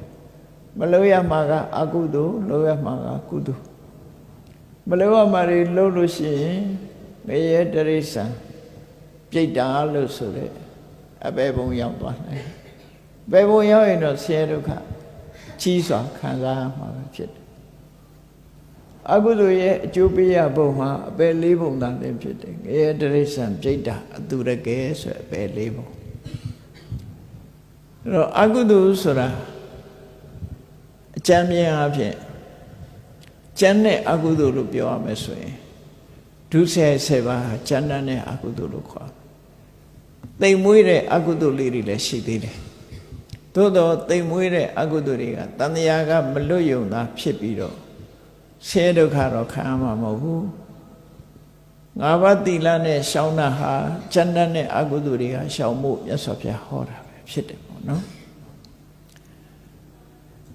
မလုပ်ရမှကအကုသိုလ်လုပ်ရမှကကုသိုလ်မလုပ်ရမှတွေလုပ်လို့ရှိရင်ငရဲတရိစ္ဆာန်ပြိတ္တာလို့ဆိုတဲ့အပေဘုံရောက်သွားတယ်ဘယ်ဘုံရောက်ရင်တော့ဆင်းရဲဒုက္ခကြီးစွာခံစားရမှာဖြစ်တယ်အကုသိုလ်ရဲ့အကျိုးပေးရပုံမှာအပေလေးပုံသာလည်းဖြစ်တယ်ငရဲတရိစ္ဆာန်ပြိတ္တာအတုရကဲဆိုအပေလေးပုံအဲ့တော့အကုသိုလ်ဆိုတာအကျမ်းမြင်အဖြစ်ကျမ်းနဲ့အကုသိုလ်လို့ပြောရမယ်ဆိုရင်ဒုစရိုက်7ပါးကျမ်းနဲ့အကုသိုလ်လို့ခေါ်သိမ်မွေးတဲ့အကုသိုလ်လေးတွေလည်းရှိသေးတယ်သို့တော့သိမ်မွေးတဲ့အကုသိုလ်တွေကတန်တရားကမလွတ်ယုံတာဖြစ်ပြီးတော့ဆင်းရဲဒုက္ခတော့ခံရမှာမဟုတ်ဘူးငါးပါးသီလနဲ့ရှောင်တာဟာကျမ်းနဲ့အကုသိုလ်တွေကရှောင်ဖို့မြတ်စွာဘုရားဟောတာပဲဖြစ်တယ်ပေါ့နော်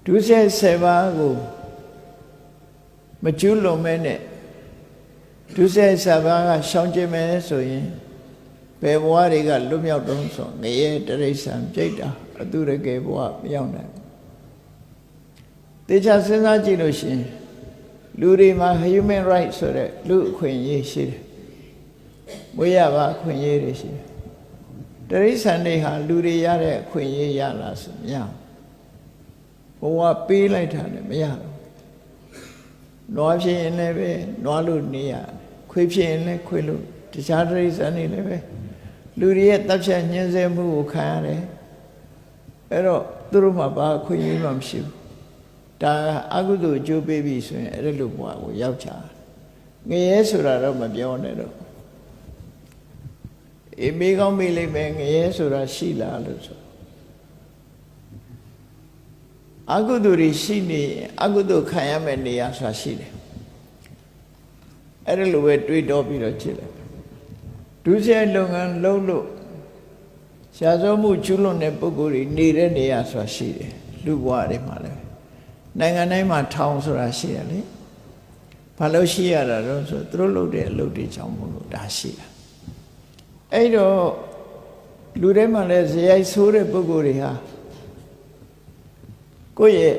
ဒုစရိုက်7ပါးကိုမကျူးလွန်မဲနဲ့ဒုစရိုက်7ပါးကရှောင်ကျင်မယ်ဆိုရင်ဘယ်ဘဝတွေကလွတ်မြောက်တုံးဆိုငရဲတရိစ္ဆာန်ပြိတ္တာအတုရကေဘဝမရောက်နိုင်ဘူးတေချာစဉ်းစားကြည့်လို့ရှိရင်လူတွေမှာ human right ဆိုတဲ့လူအခွင့်အရေးရှိတယ်မွေးရပါအခွင့်အရေးတွေရှိတယ်တရိစ္ဆာန်တွေဟာလူတွေရတဲ့အခွင့်အရေးရလားဆိုမရဘူးဘဝပေးလိုက်တာလည်းမရဘူးနွားဖြစ်ရင်လည်းပဲနွားလို့နေရခွေးဖြစ်ရင်လည်းခွေးလို့တခြားတရိစ္ဆာန်တွေလည်းပဲလူတွေရဲ့တပ်ဖြတ်ညှင်းဆဲမှုကိုခံရတယ်အဲ့တော့သူတို့မှာဘာခွင့်ရမှမရှိဘူးဒါအကုသိုလ်အကျိုးပေးပြီဆိုရင်အဲ့လိုဘဝကိုရောက်ချာငရဲဆိုတာတော့မပြောနဲ့တော့အေးမေးကောင်းမေးလိုက်မယ်ငရဲဆိုတာရှိလားလို့ဆိုအကုသိုလ်တွေရှိနေအကုသိုလ်ခံရမယ့်နေရာဆိုတာရှိတယ်အဲ့ဒါလိုပဲတွေးတောပြီးတော့ကြည့်လိုက်ဒုစရိုက်လုပ်ငန်းလုပ်လို့ရှားစောမှုကျူးလွန်တဲ့ပုဂ္ဂိုလ်တွေနေတဲ့နေရာဆိုတာရှိတယ်လူဘဝတွေမှာလည်းနိုင်ငံတိုင်းမှာထောင်ဆိုတာရှိတယ်လေဘာလို့ရှိရတာတော့ဆိုသူတို့လုပ်တဲ့အလုပ်တွေကြောင့်မို့လို့ဒါရှိတာအဲ့တော့လူတွေမှာလည်းဇယိုက်ဆိုးတဲ့ပုဂ္ဂိုလ်တွေဟာကိုယ့်ရဲ့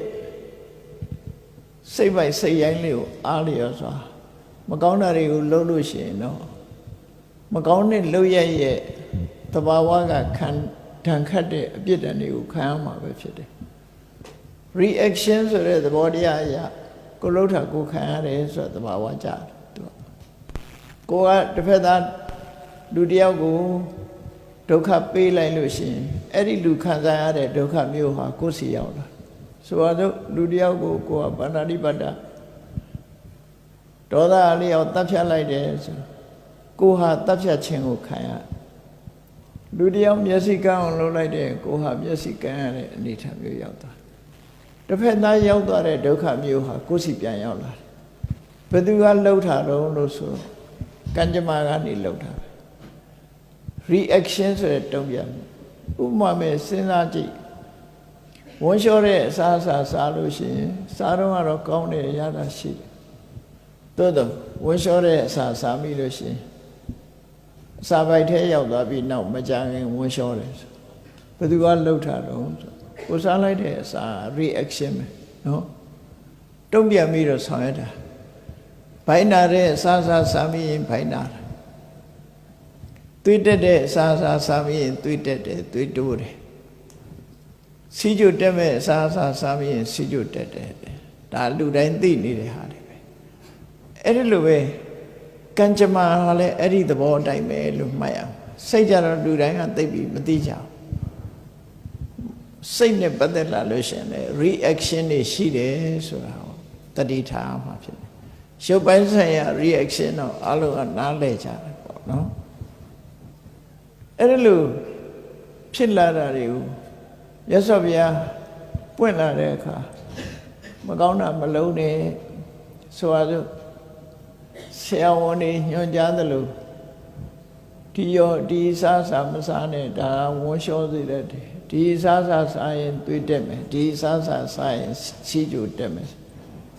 စိတ်ပိုက်စိတ်ရိုင်းလေးကိုအားလျော်စွာမကောင်းတာတွေကိုလုပ်လို့ရှိရင်တော့မကောင်းတဲ့လုပ်ရရဲ့တဘာဝကခံဒဏ်ခတ်တဲ့အပြစ်ဒဏ်တွေကိုခံရမှာပဲဖြစ်တယ် reaction ဆိုတဲ့သဘောတရားအရကိုလှုပ်တာကိုခံရတယ်ဆိုတဲ့သဘာဝကြတယ်သူကိုကတစ်ဖက်သားလူတယောက်ကို ဒုက္ခပေးလိုက်လို့ရှိရင်အဲ့ဒီလူခံစားရတဲ့ဒုက္ခမျိုးဟာကိုယ်စီရောက်လာဆိုတော့လူတယောက်ကိုကိုယ်ကဗန္ဓာတိပတ္တဒေါသအလျောက်တပ်ဖြတ်လိုက်တယ်ဆိုကိုယ်ဟာတပ်ဖြတ်ခြင်းကိုခံရလူတယောက်မျက်စိကန်းအောင်လုပ်လိုက်တယ်ကိုယ်ဟာမျက်စိကန်းရတဲ့အနေထားမျိုးရောက်သွားတစ်ဖက်သားရောက်သွားတဲ့ဒုက္ခမျိုးဟာကိုယ်စီပြန်ရောက်လာဘယ်သူကလှုပ်တာတော့လို့ဆိုကံကြမ္မာကနေလှုပ်တာ reaction ဆိုတဲ့တုံ့ပြန်ဥပမာမဲ့စဉ်းစားကြည့်ဝန်းလျှောတဲ့အစားအစာစားလို့ရှိရင်စားတော့ကတော့ကောင်းတယ်ရတာရှိတယ်သို့တော့ဝန်းလျှောတဲ့အစာစားမိလို့ရှိရင်အစာပိုက်ထဲရောက်သွားပြီးနောက်မကြခင်ဝန်းလျှောတယ်ဆိုဘယ်သူကလှုပ်တာတော့ကိုစားလိုက်တဲ့အစာ reaction ပဲနော်တုံ့ပြန်ပြီးတော့ဆောင်ရတာဘိုင်းနာတဲ့အစာစားမိရင်ဘိုင်းနာတယ်သွေးတက်တဲ့အစာစားမိရင်သွေးတက်တယ်သွေးတိုးတယ်စီးကျုတက်မဲ့အစာစားမိရင်စီးကျုတက်တယ်ဒါလူတိုင်းသိနေတဲ့ဟာတွေပဲအဲ့ဒီလိုပဲကံကြမ္မာကလည်းအဲ့ဒီသဘောအတိုင်းပဲလို့မှတ်ရအောင်စိတ်ကြတော့လူတိုင်းကသိပြီးမသိကြဘူးစိတ်နဲ့ပတ်သက်လာလို့ရှိရင်လည်း reaction တွေရှိတယ်ဆိုတာကိုတတိထားမှာဖြစ်တယ်ရုပ်ပိုင်းဆိုင်ရာ reaction တော့အလုံးကနားလည်ကြတယ်ပေါ့နော်အဲ့ဒါလို့ဖြစ်လာတာတွေကိုရသော်ဗျာပွင့်လာတဲ့အခါမကောင်းတာမလုံးနဲ့ဆိုရစို့ဆရာဝန်တွေညွှန်ကြားသလိုဒီစားမစားနဲ့ဒါဝန်းလျှောစေတဲ့ဒီစားရင်သွေးတက်မယ်ဒီစားရင်စီးကျိုတက်မယ်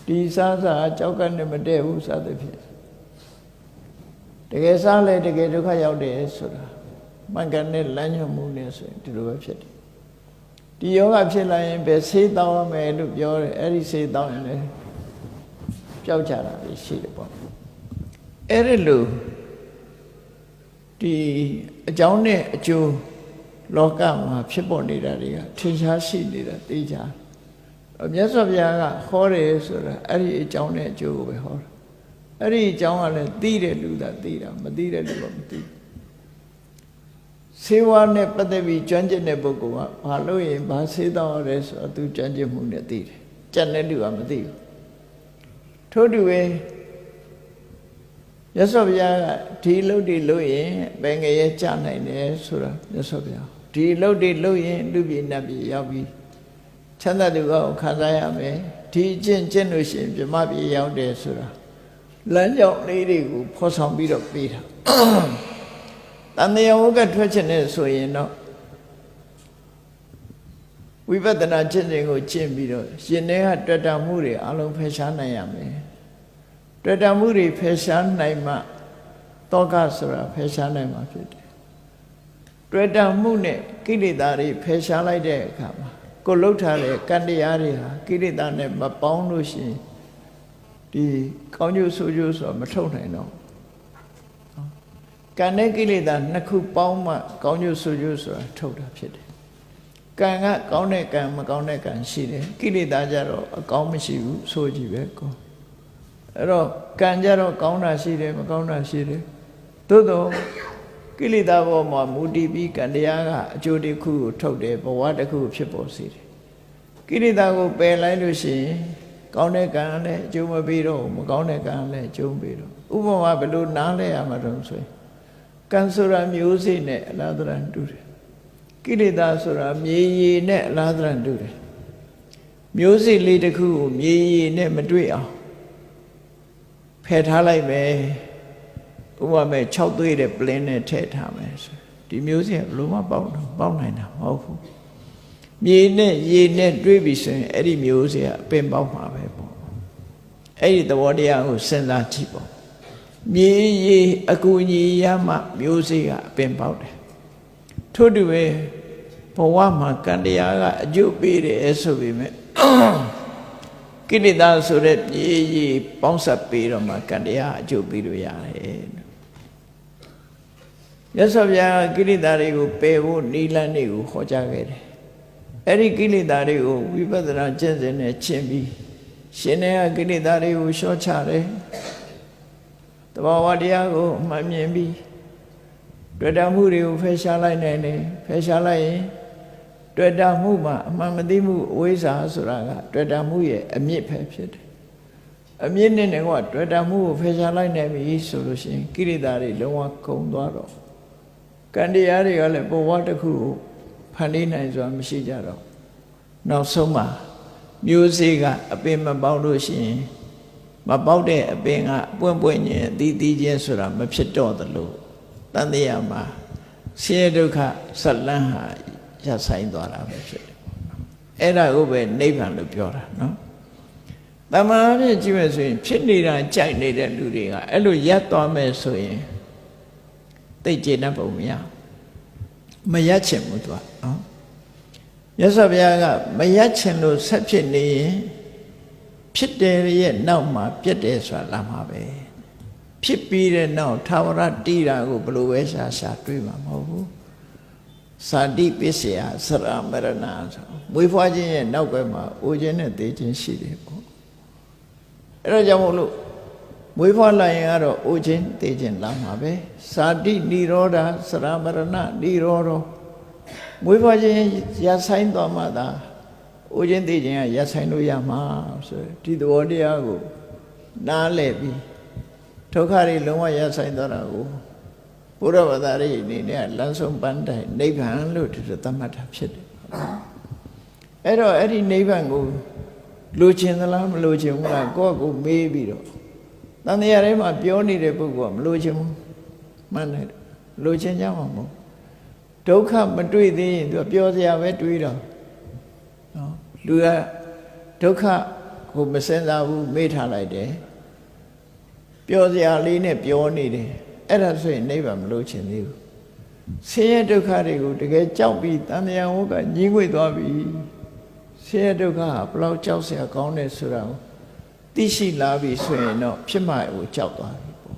ဒီစားကြောက်ကနဲ့မတည့်ဘူးစသဖြင့်တကယ်စားလဲတကယ်ဒုက္ခရောက်တယ်ဆိုတာမှန်ကန်တဲ့လမ်းညွှန်မှုနဲ့ဆိုရင်ဒီလိုပဲဖြစ်တယ်ဒီယောဂဖြစ်လာရင်ပဲဆေးတောင်းရမယ်လို့ပြောတယ်အဲ့ဒီဆေးတောင်းရင်လည်းပျောက်ကြတာရှိတယ်ပေါ့အဲ့ဒီလိုဒီအကြောင်းနဲ့အကျိုးလောကမှာဖြစ်ပေါ်နေတာတွေကထင်ရှားရှိနေတာသိကြမြတ်စွာဘုရားကဟောတယ်ဆိုတာအဲ့ဒီအကြောင်းနဲ့အကျိုးကိုပဲဟောတာအဲ့ဒီအကြောင်းကလည်းသိတဲ့လူသာသိတာမသိတဲ့လူကမသိဆေးဝါးနဲ့ပတ်သက်ပြီးကျွမ်းကျင်တဲ့ပုဂ္ဂိုလ်ကဘာလို့ရင်ဘာဆေးတောင်းရဲဆိုတော့သူကျွမ်းကျင်မှုနဲ့သိတယ်ကြက်တဲ့လူကမသိဘူးထို့တူပဲမြတ်စွာဘုရားကဒီလုပ်တွေလုပ်ရင်ဘယ်ငရဲကြနိုင်တယ်ဆိုတာမြတ်စွာဘုရားဒီလုပ်တွေလုပ်ရင်လူပြည်နတ်ပြည်ရောက်ပြီးချမ်းသာဒုက္ခကိုခံစားရမယ်ဒီကျင့်လို့ရှိရင်ပြမပြည်ရောက်တယ်ဆိုတာလမ်းကြောင်းလေးတွေကိုဖော်ဆောင်ပြီးတော့ပေးတာတန်တရားဝကထွက်ခြင်းနဲ့ဆိုရင်တော့ဝိပဿနာကျင့်စဉ်ကိုကျင့်ပြီးတော့ရှင်ထဲကတွေ့တာမှုတွေအလုံးဖယ်ရှားနိုင်ရမယ်တွေ့တာမှုတွေဖယ်ရှားနိုင်မှတောကဆိုတာဖယ်ရှားနိုင်မှာဖြစ်တယ်တွေ့တာမှုနဲ့ကိလေသာတွေဖယ်ရှားလိုက်တဲ့အခါမှာကိုလှုပ်ထားတဲ့ကံတရားတွေဟာကိလေသာနဲ့မပေါင်းလို့ရှိရင်ဒီကောင်းကျိုးဆိုးကျိုးဆိုတာမထုတ်နိုင်တော့ကံနဲ့ကိလေသာနှစ်ခုပေါင်းမှကောင်းကျိုးဆိုးကျိုးဆိုတာထုတ်တာဖြစ်တယ်ကံကကောင်းတဲ့ကံမကောင်းတဲ့ကံရှိတယ်ကိလေသာကြတော့အကောင်းမရှိဘူးဆိုကြည့်ပဲကောအဲ့တော့ကံကြတော့ကောင်းတာရှိတယ်မကောင်းတာရှိတယ်သို့တော့ကိလေသာပေါ်မှာမူတည်ပြီးကံတရားကအကျိုးတစ်ခုကိုထုတ်တယ်ဘဝတစ်ခုဖြစ်ပေါ်စေတယ်ကိလေသာကိုပယ်လိုက်လို့ရှိရင်ကောင်းတဲ့ကံလည်းအကျိုးမပေးတော့မကောင်းတဲ့ကံလည်းအကျိုးပေးတော့ဥပမာဘယ်လိုနားလဲရမှာတော့ဆိုရင်ကံဆိုတာမျိုးစေ့နဲ့အလားတူတူတယ်ကိလေသာဆိုတာမြေရည်နဲ့အလားတူတူတယ်မျိုးစေ့လေးတစ်ခုကိုမြေရည်နဲ့မတွေ့အောင်ဖယ်ထားလိုက်မယ်ဥပမာ6သွေးတဲ့ပလင်းနဲ့ထည့်ထားမယ်ဆိုဒီမျိုးစေ့ဘယ်လိုမှပေါက်နိုင်တာမဟုတ်ဘူးမြေနဲ့ရေနဲ့တွေးပြီးဆိုရင်အဲ့ဒီမျိုးစေ့ကအပင်ပေါက်မှာပဲပေါ့အဲ့ဒီသဘောတရားကိုစဉ်းစားကြည့်ပေါ့မြေရေအကူအညီရမှမျိုးစေ့ကအပင်ပေါက်တယ်ထို့တူပဲဘဝမှာကံတရားကအကျိုးပေးတယ်ဆိုပေမဲ့ကိလေသာဆိုတဲ့မြေရေပေါင်းစပ်ပေးတော့မှကံတရားအကျိုးပေးလို့ရတယ်မြတ်စွာဘုရားကိလေသာတွေကိုပယ်ဖို့နိလန်းတွေကိုဟောကြားခဲ့တယ်အဲ့ဒီကိလေသာတွေကိုဝိပဿနာကျင့်စဉ်နဲ့ရှင်းပြီးရှင်တဲ့ကိလေသာတွေကိုလျှော့ချတယ်တဘာဝတရားကိုမှန်မြင်ပြီး တွေ့တာမှုတွေကိုဖယ်ရှားလိုက်နိုင်တယ်ဖယ်ရှားလိုက်ရင်တွေ့တာမှုမှာအမှန်မသိမှုအဝိဇ္ဇာဆိုတာကတွေ့တာမှုရဲ့အမြစ်ပဲဖြစ်တယ်အမြင့်နဲ့ကတွေ့တာမှုကိုဖယ်ရှားလိုက်နိုင်ပြီဆိုလို့ရှိရင်ကိရိတာတွေလုံးဝကုန်သွားတော့ကံတရားတွေကလည်းဘဝတစ်ခုကိုဖန်တီးနိုင်စွာမရှိကြတော့နောက်ဆုံးမှာမျိုးစေ့ကအပင်မပေါက်လို့ရှိရင်မပေါက်တဲ့အပင်ကပွင့်ပွင့်ချင်းအသီးသီးချင်းဆိုတာမဖြစ်တော့သလိုတန်တရားမှာဆင်းရဲဒုက္ခဇတ်လန်းဟာရဆိုင်သွားတာပဲဖြစ်တယ်အဲ့ဒါကိုပဲနိဗ္ဗာန်လို့ပြောတာနော်တမန်အဖြစ်ကြည့်မယ်ဆိုရင်ဖြစ်နေတာကြိုက်နေတဲ့လူတွေကအဲ့လိုရပ်သွားမယ်ဆိုရင်သိကျေနပ်ပုံမရပ်ချင်ဘူးသူကနော်မြတ်စွာဘုရားကမရပ်ချင်လို့ဆက်ဖြစ်နေရင်ဖြစ်တယ်ရဲ့နောက်မှာပြတ်တယ်ဆိုတာလာမှာပဲဖြစ်ပြီးတဲ့နောက်သာဝရတိတာကိုဘယ်လိုပဲရှာတွေးမှာမဟုတ်ဘူးသာတိပစ္စယသရမရဏဆိုမွေးဖွားခြင်းရဲ့နောက်ဘက်မှာအိုခြင်းနဲ့သေခြင်းရှိတယ်ပေါ့အဲ့ဒါကြောင့်မို့လို့မွေးဖွားလိုက်ရင်ကတော့အိုခြင်းသေခြင်းလာမှာပဲသာတိនិရောဓသရမရဏនិရောဓမွေးဖွားခြင်းရဆိုင်သွားမှသာအိုခြင်းသေခြင်းကရဆိုင်လို့ရမှာဆိုဒီသဘောတရားကိုနားလည်ပြီးဒုက္ခတွေလုံးဝရဆိုင်သွားတာကိုဘုရားဘာသာရေးအနေနဲ့လမ်းဆုံးပန်းတိုင်နိဗ္ဗာန်လို့ဒီလိုသတ်မှတ်တာဖြစ်တယ်အဲ့တော့အဲ့ဒီနိဗ္ဗာန်ကိုလိုချင်သလားမလိုချင်ဘူးလားကိုယ့်ကိုမေးပြီးတော့တန်တရားထဲမှာပြောနေတဲ့ပုဂ္ဂိုလ်ကမလိုချင်ဘူးမှန်တယ်လိုချင်ကြမှာမဟုတ်ဒုက္ခမတွေ့သေးရင်သူကပြောစရာပဲတွေးတော့နော်လူကဒုက္ခကိုမစင်စားဘူးမေ့ထားလိုက်တယ်ပြောစရာလေးနဲ့ပြောနေတယ်အဲ့ဒါဆိုရင်နိဗ္ဗာန်မလို့ချင်သေးဘူးဆင်းရဲဒုက္ခတွေကိုတကယ်ကြောက်ပြီးတန်တရားဝကညှိငွေ့သွားပြီဆင်းရဲဒုက္ခဟာဘလောက်ကြောက်စရာကောင်းတယ်ဆိုတာကိုသိရှိလာပြီဆိုရင်တော့ဖြစ်မှကိုကြောက်သွားပြီပေါ့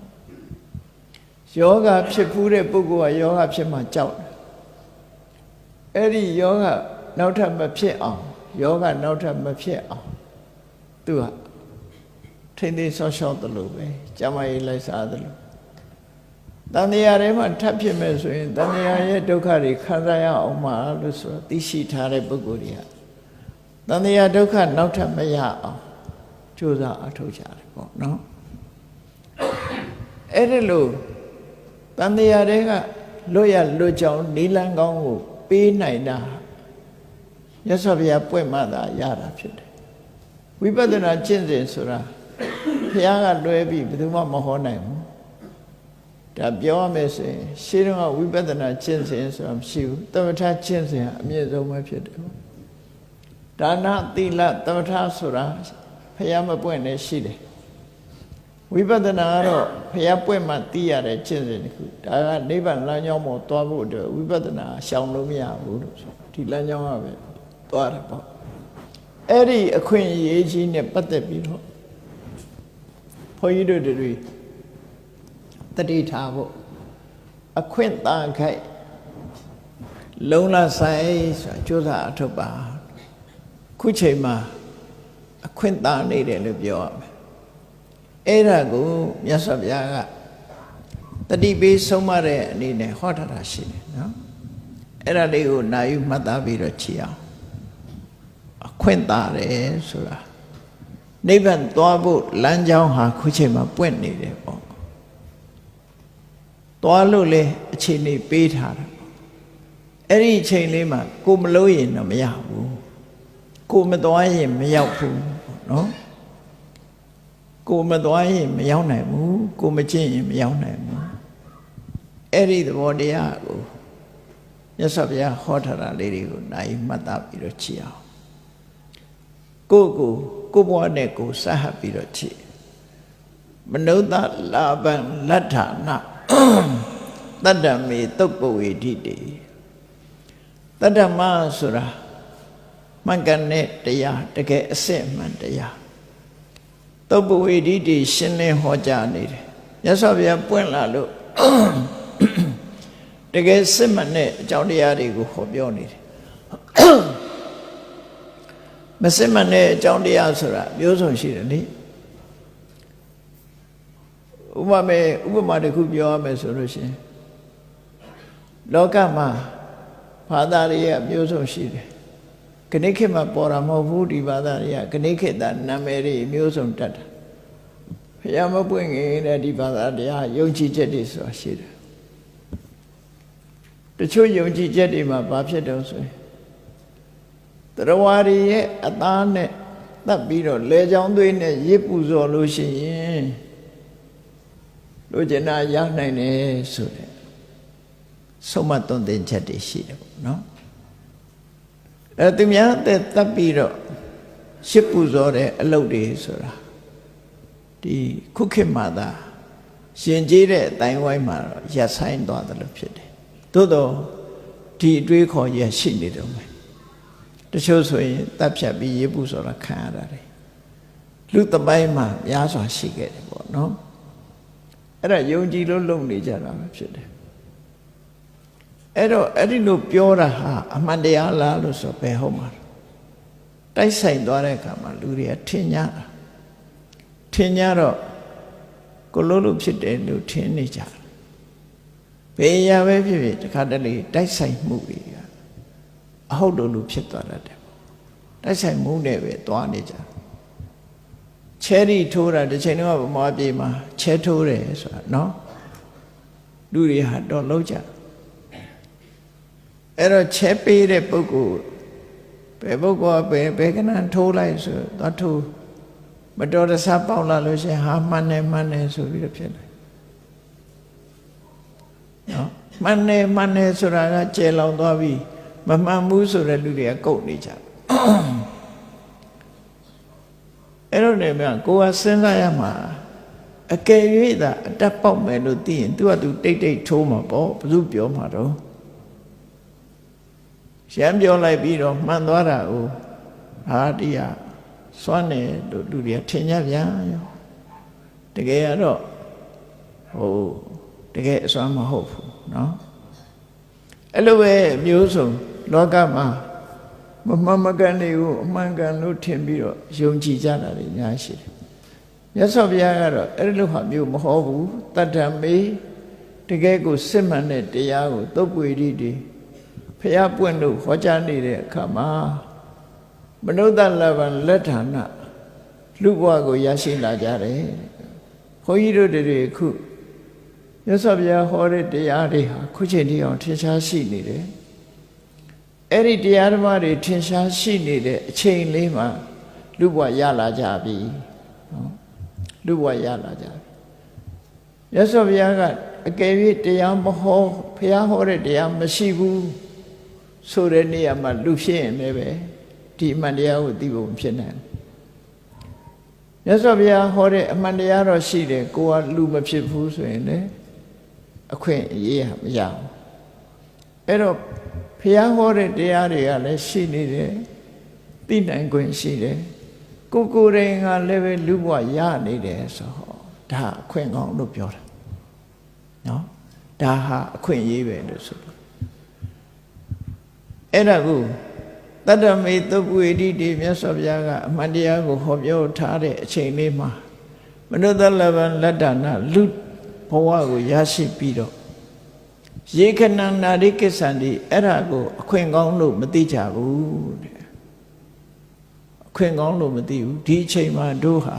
ယောဂဖြစ်ဖူးတဲ့ပုဂ္ဂိုလ်ကယောဂဖြစ်မှကြောက်တယ်အဲ့ဒီယောဂနောက်ထပ်မဖြစ်အောင်ယောဂနောက်ထပ်မဖြစ်အောင်သူကထိမ့်သိမ်းဆော့ရှော့တယ်လို့ပဲကျမကြီးလိုက်စားတယ်လို့တန်တရားထဲမှာထပ်ဖြစ်မဲ့ဆိုရင်တန်တရားရဲ့ဒုက္ခတွေခံစားရအောင်မှာလို့ဆိုသိရှိထားတဲ့ပုဂ္ဂိုလ်တွေကတန်တရားဒုက္ခနောက်ထပ်မရအောင်ကြိုးစားအထောက်ကြတယ်ပေါ့နော်အဲ့ဒီလိုတန်တရားတွေကလွတ်ရလွတ်ကြောင်းနိလန်းကောင်းကိုပေးနိုင်တာမြတ်စွာဘုရားပွင့်မှသာရတာဖြစ်တယ်ဝိပဿနာကျင့်စဉ်ဆိုတာဘုရားကလွဲပြီးဘယ်သူမှမဟောနိုင်ဘူးဒါပြောရမယ်ဆိုရင်ရှင်းတော့ဝိပဿနာကျင့်စဉ်ဆိုတာမရှိဘူးသမထကျင့်စဉ်အမြင့်ဆုံးပဲဖြစ်တယ်ဒါနသီလသမထဆိုတာဘုရားမပွင့်နဲ့ရှိတယ်ဝိပဿနာကတော့ဘုရားပွင့်မှသိရတဲ့ကျင့်စဉ်တစ်ခုဒါကနိဗ္ဗာန်လမ်းကြောင်းပေါ်သွားဖို့အတွက်ဝိပဿနာရှောင်လို့မရဘူးလို့ဆိုဒီလမ်းကြောင်းကပဲသွားတယ်ပေါ့အဲ့ဒီအခွင့်အရေးကြီးနဲ့ပတ်သက်ပြီးတော့ဘုန်းကြီးတို့တွေတတိထားဖို့အခွင့်သာခိုက်လုံလဆိုင်ဆိုတာကြိုးစားအထုတ်ပါခုချိန်မှာအခွင့်သာနေတယ်လို့ပြောရမယ်အဲ့ဒါကိုမြတ်စွာဘုရားကတတိပေးဆုံးမတဲ့အနေနဲ့ဟောထားတာရှိတယ်နော်အဲ့ဒါလေးကိုနာယူမှတ်သားပြီးတော့ကြည့်အောင်အခွင့်သာတယ်ဆိုတာနိဗ္ဗာန်သွားဖို့လမ်းကြောင်းဟာခုချိန်မှာပွင့်နေတယ်ပေါ့သွားလို့လေအချိန်လေးပေးထားတာပေါ့အဲ့ဒီအချိန်လေးမှာကိုမလို့ရင်တော့မရဘူးကိုမသွားရင်မရောက်ဘူးပေါ့နော်ကိုမသွားရင်မရောက်နိုင်ဘူးကိုမကျင့်ရင်မရောက်နိုင်ဘူးအဲ့ဒီသဘောတရားကိုမြတ်စွာဘုရားဟောထားတာလေးတွေကိုနိုင်မှတ်သားပြီးတော့ကြည့်အောင်ကိုဘဝနဲ့ကိုစဟပ်ပြီးတော့ကြည့်မနုဿလာဘံလဋ္ဌာနတတ္တမေတုပ္ပဝေဒိတေတတ္တမဆိုတာမှန်ကန်တဲ့တရားတကယ်အစစ်မှန်တရားတုပ္ပဝေဒိတေရှင်းလင်းဟောကြားနေတယ်မြတ်စွာဘုရားပွင့်လာလို့တကယ်စစ်မှန်တဲ့အကြောင်းတရားတွေကိုဟောပြောနေတယ်မစစ်မှန်တဲ့အကြောင်းတရားဆိုတာမျိုးစုံရှိတယ်လေဥပမာတစ်ခုပြောရမယ်ဆိုလို့ရှိရင် လောကမှာဘာသာတွေရဲ့အမျိုးဆုံးရှိတယ်ခဏခေတ်မှာပေါ်တာမဟုတ်ဘူးဒီဘာသာတွေကခဏခေတ်သားနာမည်တွေအမျိုးဆုံးတက်တာဘုရားမပွင့်ခင်တဲ့ဒီဘာသာတရားယုံကြည်ချက်တွေဆိုတာရှိတယ်တချို့ယုံကြည်ချက်တွေမှာဘာဖြစ်တော့ဆိုရင်တရားဝါတွေရဲ့အသားနဲ့တတ်ပြီးတော့လေချောင်းသွေးနဲ့ရစ်ပူဇော်လို့ရှိရင်လူကျင်နာရနိုင်တယ်ဆိုတဲ့ဆုံးမသွန်သင်ချက်တွေရှိတယ်ပေါ့နော်သူများတဲ့တတ်ပြီးတော့ရစ်ပူဇော်တဲ့အလုပ်တွေဆိုတာဒီခုခေတ်မှာသာရှင်ကျေးတဲ့အတိုင်းဝိုင်းမှာတော့ရပ်ဆိုင်သွားတယ်လို့ဖြစ်တယ်သို့တော့ဒီအတွေးခေါ်ရရှိနေတော့မယ်တချို့ဆိုရင်တပ်ဖြတ်ပြီးရေပူဆိုတာခံရတာတယ်လူတပိုင်းမှာများစွာရှိခဲ့တယ်ပေါ့နော်အဲ့ဒါယုံကြည်လို့လုပ်နေကြတာပဲဖြစ်တယ်အဲ့တော့အဲ့ဒီလိုပြောတာဟာအမှန်တရားလားလို့ဆိုဘယ်ဟုတ်မှာတိုက်ဆိုင်သွားတဲ့အခါမှာလူတွေကထင်ကြတာထင်ကြတော့ကိုလို့လို့ဖြစ်တယ်လို့ထင်နေကြတယ်ဘယ်ရပဲဖြစ်ဖြစ်တခါတလေတိုက်ဆိုင်မှုတွေအဟုတ်လို့လူဖြစ်သွားတတ်တယ်တိုက်ဆိုင်မှုနဲ့ပဲသွားနေကြချဲရီထိုးတာတစ်ချိန်တော့ဗမာပြည်မှာချဲထိုးတယ်ဆိုတာနော်လူတွေဟာတော့လုံးကြအဲ့တော့ချဲပေးတဲ့ပုဂ္ဂိုလ်ဘယ်ပုဂ္ဂိုလ်ကဘယ်ကနန်းထိုးလိုက်ဆိုတော့ထိုးမတော်တဆပေါက်လာလို့ရှိရင်ဟာမှန်တယ်ဆိုပြီးတော့ဖြစ်တယ်နော်မှန်တယ်ဆိုတာကကျဲလောင်သွားပြီမမှန်ဘူးဆိုတဲ့လူတွေကကုတ်နေကြအဲ့တော့နေမြကိုယ်ကစဉ်းစားရမှာအကယ်၍သာအတက်ပေါက်မယ်လို့သိရင် तू က तू တိတ်ထိုးမှာပေါ့ဘယ်သူပြောမှာတော့ရှမ်းပြောလိုက်ပြီးတော့မှန်သွားတာကိုဟာတရားစွမ်းတယ်လို့လူတွေကထင်ကြဗျာတကယ်ကတော့တကယ်အစွမ်းမဟုတ်ဘူးเนาะအဲ့လိုပဲမျိုးစုံလောကမှာမမှန်မကန်တွေကိုအမှန်ကန်လို့ထင်ပြီးတော့ယုံကြည်ကြတာတွေများရှိတယ်မြတ်စွာဘုရားကတော့အဲ့လိုဟာမျိုးမဟုတ်ဘူးတတ္တမေတကယ်ကိုစစ်မှန်တဲ့တရားကိုသုတ်ပွေတိတွေဖျားပွင့်လို့ဟောကြားနေတဲ့အခါမှာမနုဿလဗ္ဗံလက်ဌာနလူဘဝကိုရရှိလာကြတယ်ဘုန်းကြီးတို့တွေခုမြတ်စွာဘုရားဟောတဲ့တရားတွေဟာခုချိန်ထိအောင်ထင်ရှားရှိနေတယ်အဲ့ဒီတရားဓမ္မတွေထင်ရှားရှိနေတဲ့အချိန်လေးမှာလူဘဝရလာကြပြီနော်လူဘဝရလာကြပြီမြတ်စွာဘုရားကအကယ်၍တရားမဟောဘုရားဟောတဲ့တရားမရှိဘူးဆိုတဲ့နေရာမှာလူဖြစ်ရင်လည်းပဲဒီအမှန်တရားကိုသိဖို့မဖြစ်နိုင်မြတ်စွာဘုရားဟောတဲ့အမှန်တရားတော့ရှိတယ်ကိုကလူမဖြစ်ဘူးဆိုရင်လည်းအခွင့်အရေးမရဘူးအဲ့တော့ဘုရားဟောတဲ့တရားတွေကလည်းရှိနေတယ်သိနိုင်ခွင့်ရှိတယ်ကိုယ်တိုင်ကလည်းပဲလူဘဝရနေတယ်ဆိုတော့ဒါအခွင့်ကောင်းလို့ပြောတာနော်ဒါဟာအခွင့်အရေးပဲလို့ဆိုလို့အဲ့ဒါကိုတတ္တမေသုတ်ပွေတိတိမြတ်စွာဘုရားကအမှန်တရားကိုဟောပြောထားတဲ့အချိန်လေးမှာမနုဿလဗ္ဗံလက်ဌာနလူဘဝကိုရရှိပြီးတော့ယေခဏနာရိကိစ္ဆန္တိအဲ့ဒါကိုအခွင့်ကောင်းလို့မသိကြဘူးတဲ့အခွင့်ကောင်းလို့မသိဘူးဒီအချိန်မှာတို့ဟာ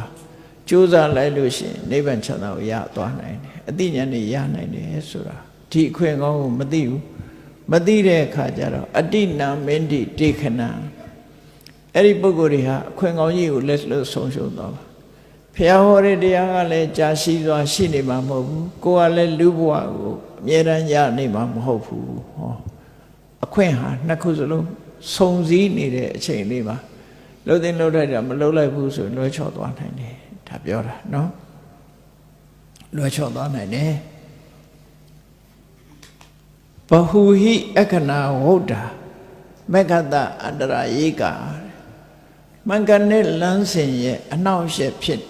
ကြိုးစားလိုက်လို့ရှိရင်နိဗ္ဗာန်ချမ်းသာကိုရသွားနိုင်တယ်အသိဉာဏ်နဲ့ရနိုင်တယ်ဆိုတာဒီအခွင့်ကောင်းကိုမသိဘူးမသိတဲ့အခါကျတော့အတိနာမင်းတိတေခဏအဲ့ဒီပုဂ္ဂိုလ်တွေဟာအခွင့်ကောင်းကြီးကိုလက်လို့ဆုံးရှုံးသွားပါဘုရားဟောတဲ့တရားကလည်းကြာရှိစွာရှိနေမှာမဟုတ်ဘူးကိုယ်ကလည်းလူဘဝကိုအမြဲတမ်းရနေမှာမဟုတ်ဘူးဟောအခွင့်ဟာနှစ်ခုစလုံးစုံစည်းနေတဲ့အချိန်လေးမှာလှုပ်တဲ့လှုပ်လိုက်တာမလှုပ်လိုက်ဘူးဆိုလွှဲချော်သွားနိုင်တယ်ဒါပြောတာနော်လွှဲချော်သွားနိုင်တယ်ဘဟုဟိအခဏဝုဒ္ဓမက္ခတအန္တရာယေကမင်္ဂနဲ့လမ်းစဉ်ရဲ့အနှောင့်အယှက်ဖြစ်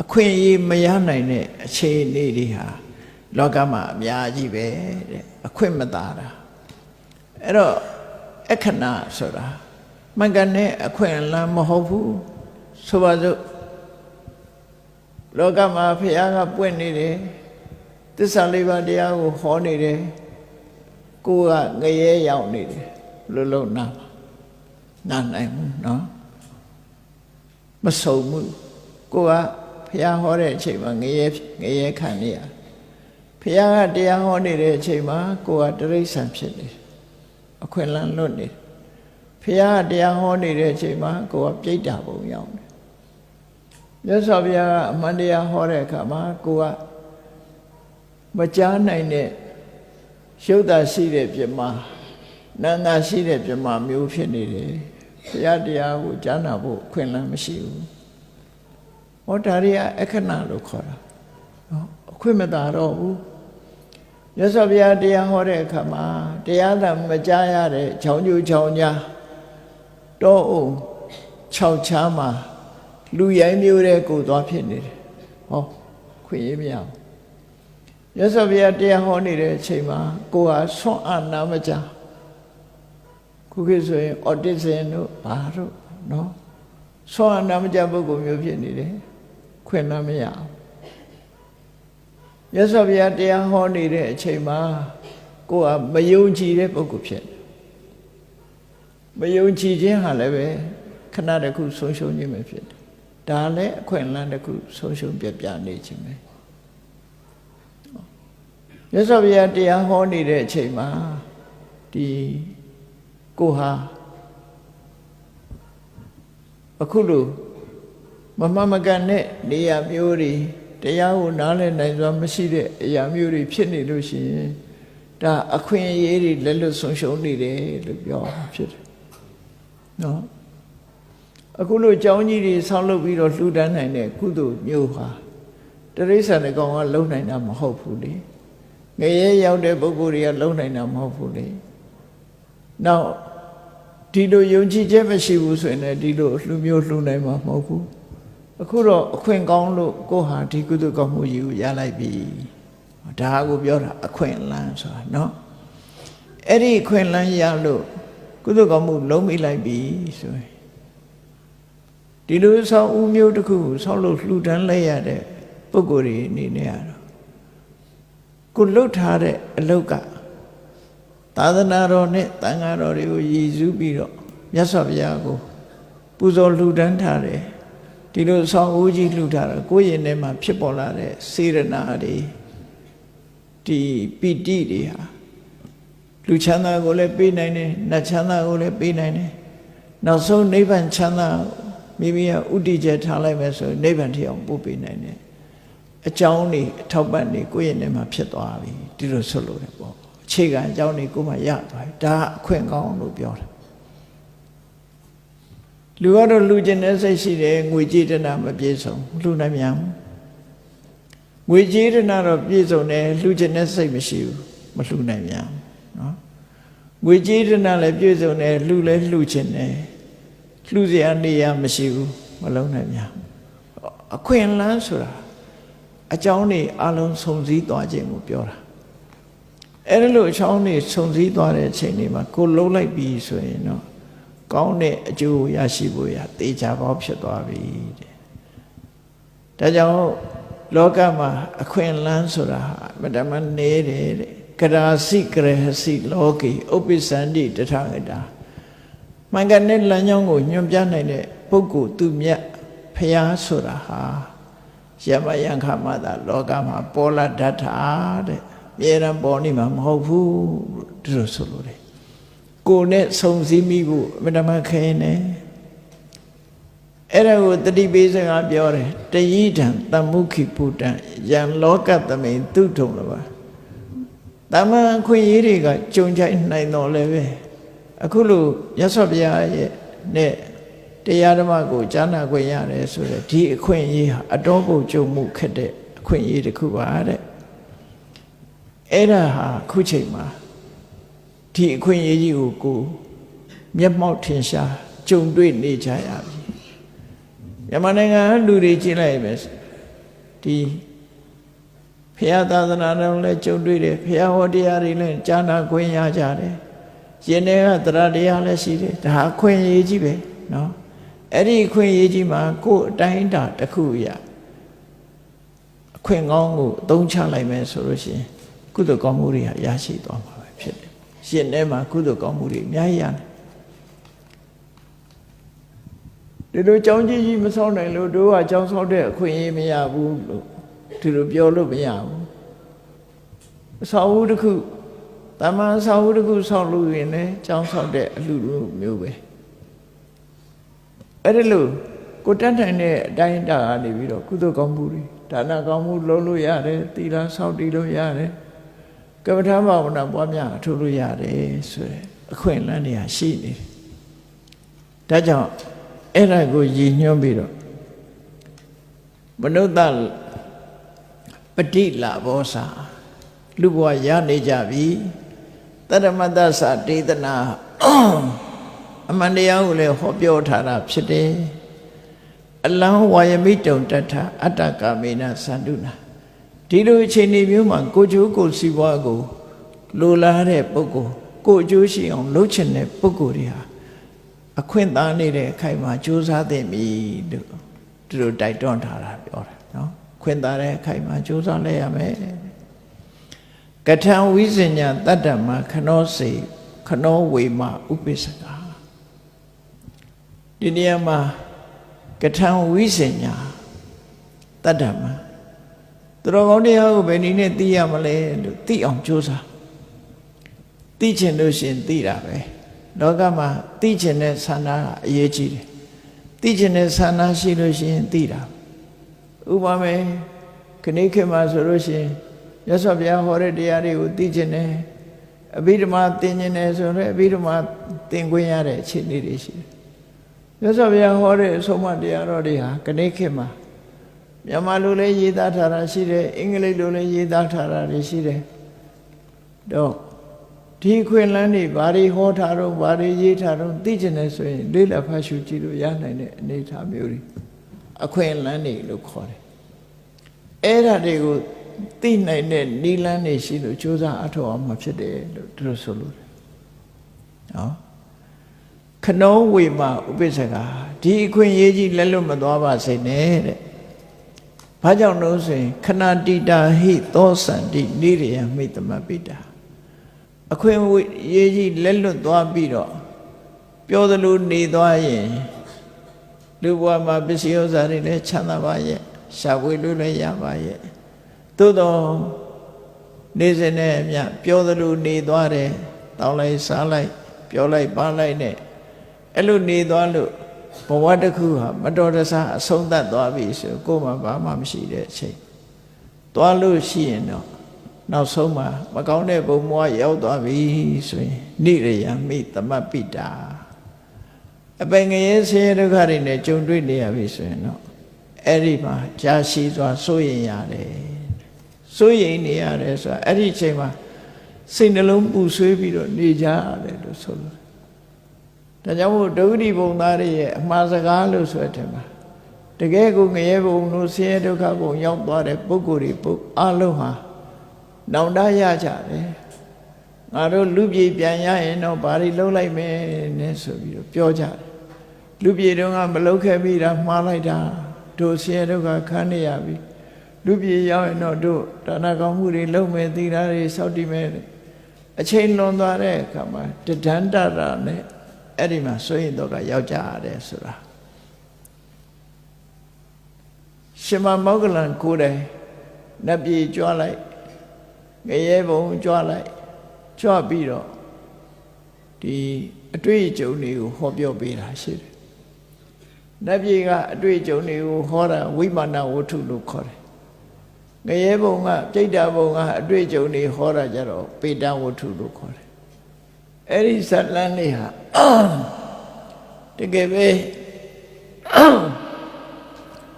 အခွင့်အရေးမရနိုင်တဲ့အခြေအနေတွေဟာလောကမှာအများကြီးပဲတဲ့အခွင့်မသာတာအဲ့တော့အခဏဆိုတာမင်္ဂနဲ့အခွင့်အလမ်းမဟုတ်ဘူးဆိုပါစို့လောကမှာဘုရားကပွင့်နေတယ်သစ္စာလေးပါးတရားကိုဟောနေတယ် ကိုကငရဲရောက်နေတယ်လို့လုံးနာနိုင်ဘူးနော်မဆုံဘူးကိုကဘုရားဟောတဲ့အချိန်မှာငရဲခံနေရဘုရားကတရားဟောနေတဲ့အချိန်မှာကိုကတိရစ္ဆာန်ဖြစ်နေတယ်အခွင့်အလမ်းလွတ်နေတယ်ဘုရားကတရားဟောနေတဲ့အချိန်မှာကိုကပြိတ္တာဘုံရောက်တယ်မြတ်စွာဘုရားကအမှန်တရားဟောတဲ့အခါမှာကိုကမကြားနိုင်တဲ့ရုပ်သာရှိတဲ့ပြမနာနာရှိတဲ့ပြမမျိုးဖြစ်နေတယ်ဘုရားတရားကိုကြားနာဖို့ခွင့်လန်းမရှိဘူးဟောဒါတွေကအခဏလို့ခေါ်တာနော်အခွင့်မသာတော့ဘူးမြတ်စွာဘုရားတရားဟောတဲ့အခါမှာတရားသာမကြားရတဲ့ချောင်းကျူးချောင်းကြားတောအုံ6ချားမှာလူရိုင်းမျိုးတဲ့ကိုသွားဖြစ်နေတယ်ဟောခွင့်ရမရဘူးမြတ်စွာဘုရားတရားဟောနေတဲ့အချိန်မှာကိုဟာဆွမ်းအာနာမကြခုခေတ်ဆိုရင်အော်တစ်ဆင်တို့ဘာတို့နော်ဆွမ်းအာနာမကြပုဂ္ဂိုလ်မျိုးဖြစ်နေတယ်ခွင့်လည်းမရဘူးမြတ်စွာဘုရားတရားဟောနေတဲ့အချိန်မှာကိုဟာမယုံကြည်တဲ့ပုဂ္ဂိုလ်ဖြစ်မယုံကြည်ခြင်းဟာလည်းပဲခဏတစ်ခုဆုံးရှုံးခြင်းပဲဖြစ်တယ်ဒါလည်းအခွင့်အလမ်းတစ်ခုဆုံးရှုံးပြပြနေခြင်းပဲမြတ်စွာဘုရားတရားဟောနေတဲ့အချိန်မှာဒီကိုဟာအခုလိုမမမကန်တဲ့နေရာမျိုးတွေတရားကိုနားလည်နိုင်စွာမရှိတဲ့အရာမျိုးတွေဖြစ်နေလို့ရှိရင်ဒါအခွင့်အရေးတွေလက်လွတ်ဆုံးရှုံးနေတယ်လို့ပြောဖြစ်တယ်နော်အခုလိုကြောင်းကြီးတွေဆောက်လုပ်ပြီးတော့လှူဒန်းနိုင်တဲ့ကုသိုလ်မျိုးဟာတရိစ္ဆာန်တွေကောင်ကလုံနိုင်တာမဟုတ်ဘူးလေငရဲရောက်တဲ့ပုဂ္ဂိုလ်တွေကလုံနိုင်တာမဟုတ်ဘူးလေနောက်ဒီလိုယုံကြည်ချက်မရှိဘူးဆိုရင်လည်းဒီလိုလှူမျိုးလှူနိုင်မှာမဟုတ်ဘူးအခုတော့အခွင့်ကောင်းလို့ကိုဟာဒီကုသိုလ်ကောင်းမှုကြီးကိုရလိုက်ပြီဒါကိုပြောတာအခွင့်အလမ်းဆိုတာနော်အဲ့ဒီအခွင့်အလမ်းရလို့ကုသိုလ်ကောင်းမှုလုံးမိလိုက်ပြီဆိုရင်ဒီလိုဆောက်ဦးမျိုးတစ်ခုကိုဆောက်လို့လှူဒန်းလိုက်ရတဲ့ပုဂ္ဂိုလ်တွေအနေနဲ့ကတော့ကိုလှုပ်ထားတဲ့အလုတ်ကသာသနာတော်နဲ့တန်ဃာတော်တွေကိုရည်စူးပြီးတော့မြတ်စွာဘုရားကိုပူဇော်လှူဒန်းထားတယ်ဒီလိုဆောင်းဦးကြီးလှူထားတာကိုယ့်ရင်ထဲမှာဖြစ်ပေါ်လာတဲ့စေရနာတွေဒီပီတိတွေဟာလူချမ်းသာကိုလည်းပေးနိုင်တယ်နတ်ချမ်းသာကိုလည်းပေးနိုင်တယ်နောက်ဆုံးနိဗ္ဗာန်ချမ်းသာမိမိကဥတည်ချက်ထားလိုက်မယ်ဆိုနိဗ္ဗာန်ထီအောင်ပို့ပေးနိုင်တယ်အကြောင်းတွေအထောက်ပံ့တွေကိုယ့်ရင်ထဲမှာဖြစ်သွားပြီဒီလိုဆိုလို့တယ်ပေါ့အခြေခံအကြောင်းတွေကိုယ်မှရသွားပြီဒါအခွင့်ကောင်းလို့ပြောတာလူကတော့လူကျင်တဲ့စိတ်ရှိတယ်ငွေကြေးတဏမပြည့်စုံလှူနိုင်မြန်ငွေကြေးတဏတော့ပြည့်စုံတယ်လှူကျင်တဲ့စိတ်မရှိဘူးမလှူနိုင်မြန်နော်ငွေကြေးတဏလည်းပြည့်စုံတယ်လှူလည်းလှူကျင်တယ်လှူစရာနေရာမရှိဘူးမလုံးနိုင်မြန်အခွင့်အလမ်းဆိုတာအကြောင်းတွေအလုံးစုံစည်းသွားခြင်းကိုပြောတာအဲ့ဒါလို့အကြောင်းတွေစုံစည်းသွားတဲ့အချိန်တွေမှာကိုလုံးလိုက်ပြီဆိုရင်တော့ကောင်းတဲ့အကျိုးရရှိဖို့ရသေချာပေါက်ဖြစ်သွားပြီတဲ့ဒါကြောင့်လောကမှာအခွင့်အလမ်းဆိုတာမတမနေတယ်တဲ့ကရာစိကရဟစိလောကေဥပ္ပစ္စန္တိတထဂတာမှန်ကန်တဲ့လမ်းကြောင်းကိုညွှန်ပြနိုင်တဲ့ပုဂ္ဂိုလ်သူမြတ်ဖျားဆိုတာဟာယမယံခမသာလောကမှာပေါ်လာတတ်တာတဲ့မြေရန်ပေါ်နေမှာမဟုတ်ဘူးဒီလိုဆိုလို့တယ်ကိုယ်နဲ့ဆုံစည်းမိဖို့အမတမခဲနေအဲ့ဒါကိုတတိပိစကားပြောတယ်တယိတံတမုခိပုတ္တံယံလောကသမိန်သူထုံလပါတမန်ခွင့်ရေးတွေကကြုံကြိုက်နိုင်တော်လဲပဲအခုလို့မြတ်စွာဘုရားရဲ့နဲ့တရားဓမ္မကိုကြားနာခွင့်ရတယ်ဆိုတဲ့ဒီအခွင့်အရေးဟာအတော်ကိုကြုံမှုခက်တဲ့အခွင့်အရေးတစ်ခုပါတဲ့အဲ့ဒါဟာခုချိန်မှာဒီအခွင့်အရေးကြီးကိုမျက်မှောက်ထင်ရှားကြုံတွေ့နေကြရပြီမြန်မာနိုင်ငံလူတွေကြည့်လိုက်မယ်ဒီဘုရားသာသနာတော်လည်းကြုံတွေ့တယ်ဘုရားဟောတရားတွေလည်းကြားနာခွင့်ရကြတယ်ရှင်တွေကတရားတရားလည်းရှိတယ်ဒါအခွင့်အရေးကြီးပဲနော်အဲ့ဒီအခွင့်အရေးကြီးမှာကိုယ်အတိုင်းအတာတစ်ခုရအခွင့်ကောင်းကိုအသုံးချလိုက်မယ်ဆိုလို့ရှိရင်ကုသိုလ်ကောင်းမှုတွေဟာရရှိသွားမှာပဲဖြစ်တယ် ရှင်ထဲမှာကုသိုလ်ကောင်းမှုတွေအများကြီးရတယ်ဒီလိုကြောင်းကြီးမဆောက်နိုင်လို့တို့ကကြောင်းဆောက်တဲ့အခွင့်အရေးမရဘူးလို့ဒီလိုပြောလို့မရဘူးအဆောက်အဦတစ်ခုတမန်အဆောက်အဦတစ်ခုဆောက်လို့ရင်လည်းကြောင်းဆောက်တဲ့အလှလူမျိုးပဲအဲ့ဒီလိုကိုတက်ထိုင်တဲ့အတိုင်းအတာကနေပြီးတော့ကုသိုလ်ကောင်းမှုတွေဒါနကောင်းမှုလုပ်လို့ရတယ်သီလဆောက်တည်လို့ရတယ်ကမ္မထာဘာဝနာပွားများအထုလို့ရတယ်ဆိုရယ်အခွင့်အလမ်းတွေရှိနေတယ်ဒါကြောင့်အဲ့ဒါကိုရည်ညွှန်းပြီးတော့မနုဿပฏิလာဘောစာလူဘဝရနေကြပြီတတ္တမတ္တသဒေသနာအမှန်တရားကိုလည်းဟောပြောထားတာဖြစ်တယ်အလံဝါယမိတုံတထအတ္တကာမေနသန္တုနာဒီလိုအချိန်မျိုးမှာကိုကျိုးကိုစီးပွားကိုလိုလားတဲ့ပုဂ္ဂိုလ်ကိုအကျိုးရှိအောင်လုပ်ချင်တဲ့ပုဂ္ဂိုလ်တွေဟာအခွင့်သားနေတဲ့အခိုက်မှာကြိုးစားသင့်ပြီလို့သူတို့တိုက်တွန်းထားတာပြောတာနော်ခွင့်သားတဲ့အခိုက်မှာကြိုးစားလဲရမယ်ကထံဝိဇ္ဇညာတတ္တမခနောစေခနောဝေမဥပိ္ပစကာဒီနေရာမှာကထံဝိဇ္ဇညာတတ္တမသူတော်ကောင်းတရားကိုဘယ်နည်းနဲ့သိရမလဲလို့သိအောင်ကြိုးစားသိချင်လို့ရှင်သိတာပဲလောကမှာသိချင်တဲ့ဆန္ဒအရေးကြီးတယ်သိချင်တဲ့ဆန္ဒရှိလို့ရှင်သိတာဥပမာခဏခေတ်မှာဆိုလို့ရှင်မြတ်စွာဘုရားဟောတဲ့တရားတွေကိုသိချင်တယ်အဘိဓမ္မာသင်ချင်တယ်ဆိုတော့အဘိဓမ္မာသင်ခွင့်ရတဲ့အခြေအနေတွေရှိတယ်မြတ်စွာဘုရားဟောတဲ့အဆုံးအမတရားတော်တွေဟာခဏခေတ်မှာမြန်မာလိုလည်းရေးသားထားတာရှိတယ်အင်္ဂလိပ်လိုလည်းရေးသားထားတာတွေရှိတယ်တော့ဒီခွင့်လန်းတွေဘာတွေဟောထားတော့ဘာတွေရေးထားတော့သိကျင်တယ်ဆိုရင်လေးလက်ဖတ်ရှုကြည့်လို့ရနိုင်တဲ့အနေအထားမျိုးတွေအခွင့်လန်းတွေလို့ခေါ်တယ်အဲ့ဒါတွေကိုသိနိုင်တဲ့နိလန်းတွေရှိလို့ကြိုးစားအထောက်အမှာဖြစ်တယ်လို့သူတို့ဆိုလို့နော်ခနောဝေမဥပိ္ပစကာဒီအခွင့်ရေးကြီးလက်လွတ်မသွားပါစေနဲ့တဲ့ဘာကြောင့်လို့ဆိုရင်ခဏတိတာဟိသောစန္တိနိရိယမိတမပိတာအခွင့်ရေးကြီးလက်လွတ်သွားပြီးတော့ပြောသလိုနေသွားရင်လူဘဝမှာပစ္စည်းဥစ္စာတွေလည်းချမ်းသာပါရဲ့ရှာဖွေလို့လည်းရပါရဲ့သို့တော့နေစဉ်နဲ့အမျှပြောသလိုနေသွားတယ်တောင်းလိုက်စားလိုက်ပြောလိုက်ပါလိုက်နဲ့အဲ့လိုနေသွားလို့ဘဝတစ်ခုဟာမတော်တဆအဆုံးသတ်သွားပြီဆိုကိုယ်မှဘာမှမရှိတဲ့အချိန်သွားလို့ရှိရင်တော့နောက်ဆုံးမှာမကောင်းတဲ့ဘုံဘဝရောက်သွားပြီဆိုရင်နိရိယမိသမပိတာအပင်ငရဲဆင်းရဲဒုက္ခတွေနဲ့ကြုံတွေ့နေရပြီဆိုရင်တော့အဲ့ဒီမှာကြာရှည်စွာစိုးရိမ်ရတယ်စိုးရိမ်နေရတယ်ဆိုတာအဲ့ဒီအချိန်မှာစိတ်နှလုံးပူဆွေးပြီးတော့နေကြရတယ်လို့ဆိုလို့ဒါကြောင့်မို့ဒုက္ခဘုံသားတွေရဲ့အမှားစကားလို့ဆိုတဲ့မှာတကယ်ကိုငရဲဘုံလို့ဆင်းရဲဒုက္ခဘုံရောက်သွားတဲ့ပုဂ္ဂိုလ်တွေအလုံးဟာနောင်တရကြတယ်ငါတို့လူပြေပြန်ရရင်တော့ဘာတွေလုပ်လိုက်မယ်နဲ့ဆိုပြီးတော့ပြောကြတယ်လူပြေတုန်းကမလုပ်ခဲ့မိတာမှားလိုက်တာတို့ဆင်းရဲဒုက္ခခံနေရပြီလူပြေရောက်ရင်တော့တို့ဒါနကောင်းမှုတွေလုပ်မယ်သီလတွေစောင့်တည်မယ်အချိန်လွန်သွားတဲ့အခါမှာတဒန္တရာနဲ့အဲ့ဒီမှာဆိုရင်တော့ကရောက်ကြရတယ်ဆိုတာရှင်မမောဂလန်ကိုယ်တိုင်နတ်ပြည်ကြွလိုက်ငရဲဘုံကြွလိုက်ကြွပြီးတော့ဒီအတွေ့အကြုံတွေကိုဟောပြောပေးတာရှိတယ်နတ်ပြည်ကအတွေ့အကြုံတွေကိုဟောတာဝိမာနဝတ္ထုလို့ခေါ်တယ်ငရဲဘုံကပြိတ္တာဘုံကအတွေ့အကြုံတွေဟောတာကြတော့ပေတဝတ္ထုလို့ခေါ်တယ်အဲ့ဒီဇတ်လန်းလေးဟာတကယ်ပဲ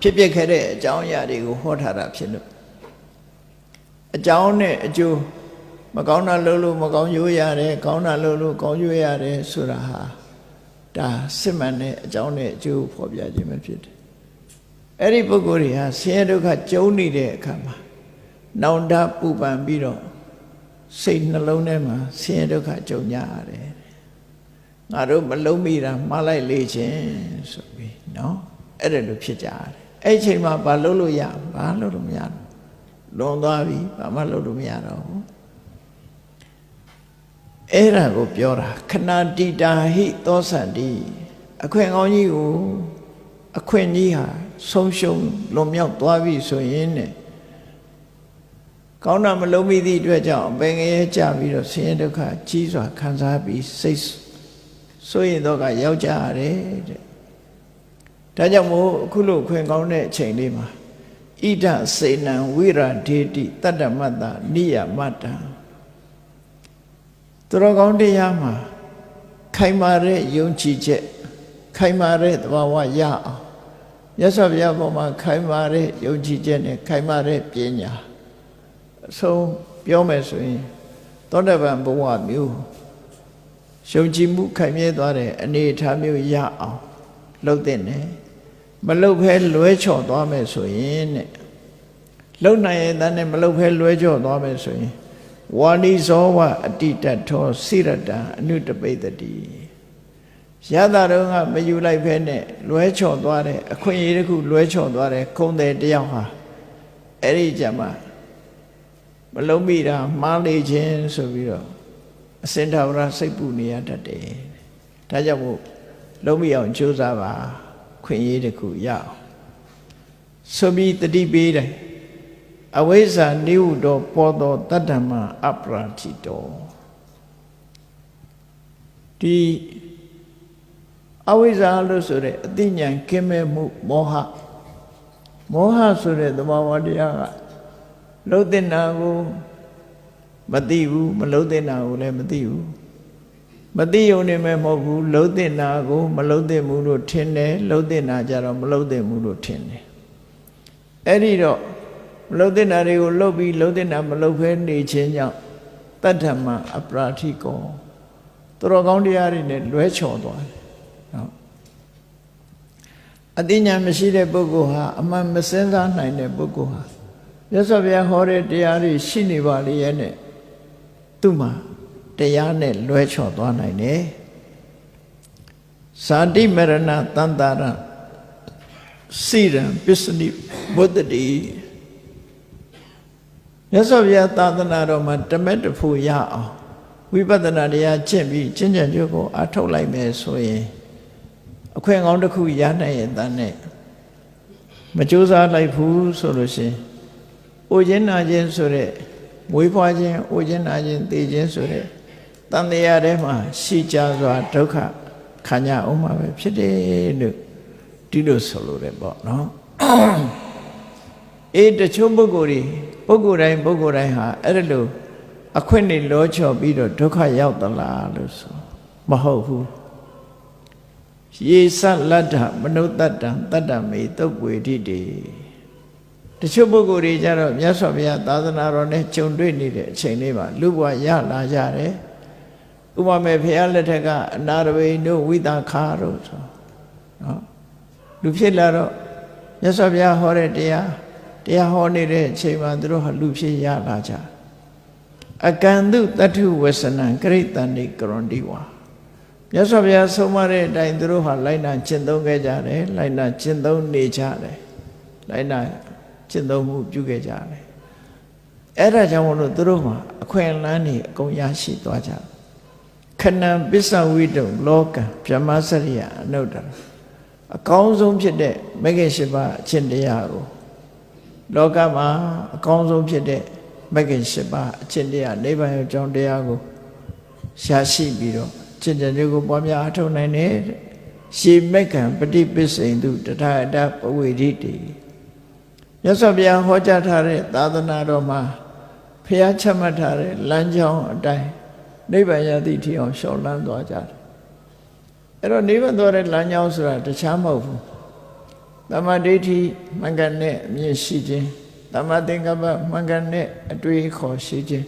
ဖြစ်ပျက်ခဲ့တဲ့အကြောင်းအရာတွေကိုဟောထားတာဖြစ်လို့အကြောင်းနဲ့အကျိုးမကောင်းတာလုပ်လို့မကောင်းကျိုးရတယ်ကောင်းတာလုပ်လို့ကောင်းကျိုးရတယ်ဆိုတာဟာဒါစစ်မှန်တဲ့အကြောင်းနဲ့အကျိုးဖော်ပြခြင်းပဲဖြစ်တယ်အဲ့ဒီပုဂ္ဂိုလ်တွေဟာဆင်းရဲဒုက္ခကြုံနေတဲ့အခါမှာနောင်တပူပန်ပြီးတော့စိတ်နှလုံးထဲမှာဆင်းရဲဒုက္ခကြုံကြရတယ်ငါတို့မလုံးမိတာမှားလိုက်လေခြင်းဆိုပြီးနော်အဲ့ဒါလိုဖြစ်ကြရတယ်အဲ့ဒီအချိန်မှာဘာလုပ်လို့ရဘာလုပ်လို့မရတော့လွန်သွားပြီဘာမှလုပ်လို့မရတော့ဘူး အဲ့ဒါကိုပြောတာခဏတိတာဟိသောစန္တိအခွင့်ကောင်းကြီးကိုအခွင့်ကြီးဟာဆုံးရှုံးလွန်မြောက်သွားပြီဆိုရင်နဲ့ကောင်းတာမလုံးမိသည့်အတွက်ကြောင့်ပင်ငရဲကြပြီးတော့ဆင်းရဲဒုက္ခကြီးစွာခံစားပြီးစိတ်ဆိုရင်တော့ကရောက်ကြရတယ်တဲ့ဒါကြောင့်မို့အခုလိုခွင့်ကောင်းတဲ့အချိန်လေးမှာဣဒစေနံဝိရာဒေတိတတ္တမတ္တနိယမတ္တသူတော်ကောင်းတရားမှာခိုင်မာတဲ့ယုံကြည်ချက်ခိုင်မာတဲ့သဘာဝရအောင်မြတ်စွာဘုရားပေါ်မှာခိုင်မာတဲ့ယုံကြည်ချက်နဲ့ခိုင်မာတဲ့ပညာအဆုံးပြောမယ်ဆိုရင်သောတပန်ဘဝမျိုးယုံကြည်မှုခိုင်မြဲသွားတဲ့အနေအထားမျိုးရအောင်လုပ်တဲ့နဲ့မလုပ်ဖဲလွဲချော်သွားမယ်ဆိုရင်တဲ့လုံနိုင်ရဲ့တန်းနဲ့မလုပ်ဖဲလွဲချော်သွားမယ်ဆိုရင်ဝါနိဇောဝအတိတထောစိရတံအနုတပိတတိရတာတော့ကမယူလိုက်ဖဲနဲ့လွဲချော်သွားတဲ့အခွင့်အရေးတစ်ခုလွဲချော်သွားတဲ့ခုံတယ်တယောက်ဟာအဲ့ဒီကြမှာမလုံးမိတာမှားလေခြင်းဆိုပြီးတော့အစင်ထာဝရစိတ်ပူနေရတတ်တယ်ဒါကြောင့်မို့လုံးမိအောင်ကြိုးစားပါခွင့်ရေးတစ်ခုရအောင်ဆိုပြီးတတိပေးတယ်အဝိဇ္ဇာနိဟုတောပေါ်သောတတ္တမအပရာထိတောဒီအဝိဇ္ဇာလို့ဆိုတဲ့အသိဉာဏ်ကင်းမဲ့မှုမောဟဆိုတဲ့သဘာဝတရားကလှုပ်တဲ့နာကိုမသိဘူးမလှုပ်တဲ့နာကိုလည်းမသိဘူးမသိုံနေမဲ့မဟုတ်ဘူးလှုပ်တဲ့နာကိုမလှုပ်တဲ့မှုလို့ထင်တယ်လှုပ်တဲ့နာကြတော့မလှုပ်တဲ့မှုလို့ထင်တယ်အဲ့ဒီတော့မလှုပ်တဲ့နာတွေကိုလှုပ်ပြီးလှုပ်တဲ့နာမလှုပ်ဖဲနေခြင်းကြောင့်တတ္ထမအပရာထိကောသူတော်ကောင်းတရားတွေနဲ့လွဲချော်သွားတယ်နော်အသိဉာဏ်မရှိတဲ့ပုဂ္ဂိုလ်ဟာအမှန်မစင်စားနိုင်တဲ့ပုဂ္ဂိုလ်ဟာမြတ်စွာဘုရားဟောတဲ့တရားတွေရှိနေပါလေရဲ့နဲ့သူ့မှာတရားနဲ့လွဲချော်သွားနိုင်တယ်ဇာတိမရဏတန်တာရစိရံပစ္စနိဘုဒ္ဓတိမြတ်စွာဘုရားသာသနာတော်မှာတမက်တဖို့ရအောင်ဝိပဿနာတရားကျင့်ပြီးကျင့်ကြံကြိုးကိုအထုတ်လိုက်မယ်ဆိုရင်အခွင့်ကောင်းတစ်ခုရနိုင်ရဲ့တန်းနဲ့မကြိုးစားလိုက်ဘူးဆိုလို့ရှိရင်အိုခြင်းနာခြင်းဆိုတဲ့မွေးဖွားခြင်းအိုခြင်းနာခြင်းသိခြင်းဆိုတဲ့တန်တရားထဲမှာရှိကြစွာဒုက္ခခံကြအောင်မှာပဲဖြစ်တယ်လို့ဒီလိုဆိုလို့ရတယ်ပေါ့နော်တချို့ပုဂ္ဂိုလ်တိုင်းဟာအဲ့ဒါလို့အခွင့်နဲ့လောချော်ပြီးတော့ဒုက္ခရောက်သလားလို့ဆိုမဟုတ်ဘူးယေသလတ္ထမနုဿတ္တံတတ္တမေသုတ်ပွေတိတေတချို့ပုဂ္ဂိုလ်တွေကြတော့မြတ်စွာဘုရားသာသနာတော်နဲ့ကြုံတွေ့နေတဲ့အချိန်လေးမှာလူဘဝရလာကြတယ်ဥပမာဘုရားလက်ထက်ကအနာရဝိတို့ဝိသခါတို့ဆိုနော်လူဖြစ်လာတော့မြတ်စွာဘုရားဟောတဲ့တရားဟောနေတဲ့အချိန်မှာသူတို့ဟာလူဖြစ်ရလာကြအကံတုတတ္ထုဝဆနံကရိတန္တိကရွန်တိဝါမြတ်စွာဘုရားဆုံးမတဲ့အတိုင်းသူတို့ဟာလိုက်နာကျင့်သုံးခဲ့ကြတယ်လိုက်နာကျင့်သုံးနေကြတယ်လိုက်နာကျင့်သုံးမှုပြုခဲ့ကြတယ်အဲ့ဒါကြောင့်မလို့သူတို့မှာအခွင့်အလမ်းတွေအကုန်ရရှိသွားကြခဏံပစ္စဝိတုံလောကံဗြဟ္မစရိယအနုတ္တရအကောင်းဆုံးဖြစ်တဲ့မဂ္ဂင်၈ပါးအကျင့်တရားကိုလောကမှာအကောင်းဆုံးဖြစ်တဲ့မဂ္ဂင်၈ပါးအကျင့်တရားနိဗ္ဗာန်ရောက်ကြောင်းတရားကိုရှာရှိပြီးတော့ကျင့်ကြံကြိုးကိုပွားများအထောက်နိုင်တဲ့ရှေမက္ခံပฏิပစ္စိန်တုတထာတပဝေရိတိမြတ်စွာဘုရားဟောကြားထားတဲ့သာသနာတော်မှာဖျားချမှတ်ထားတဲ့လမ်းကြောင်းအတိုင်းနိဗ္ဗာန်ရသည့်ထီအောင်ရှောင်လန်းသွားကြတယ်အဲ့တော့နိဗ္ဗာန်သွားတဲ့လမ်းကြောင်းဆိုတာတခြားမဟုတ်ဘူးသမ္မာဒိဋ္ဌိမှန်ကန်တဲ့အမြင်ရှိခြင်းသမ္မာသင်္ကပ္ပမှန်ကန်တဲ့အတွေ့အခေါ်ရှိခြင်း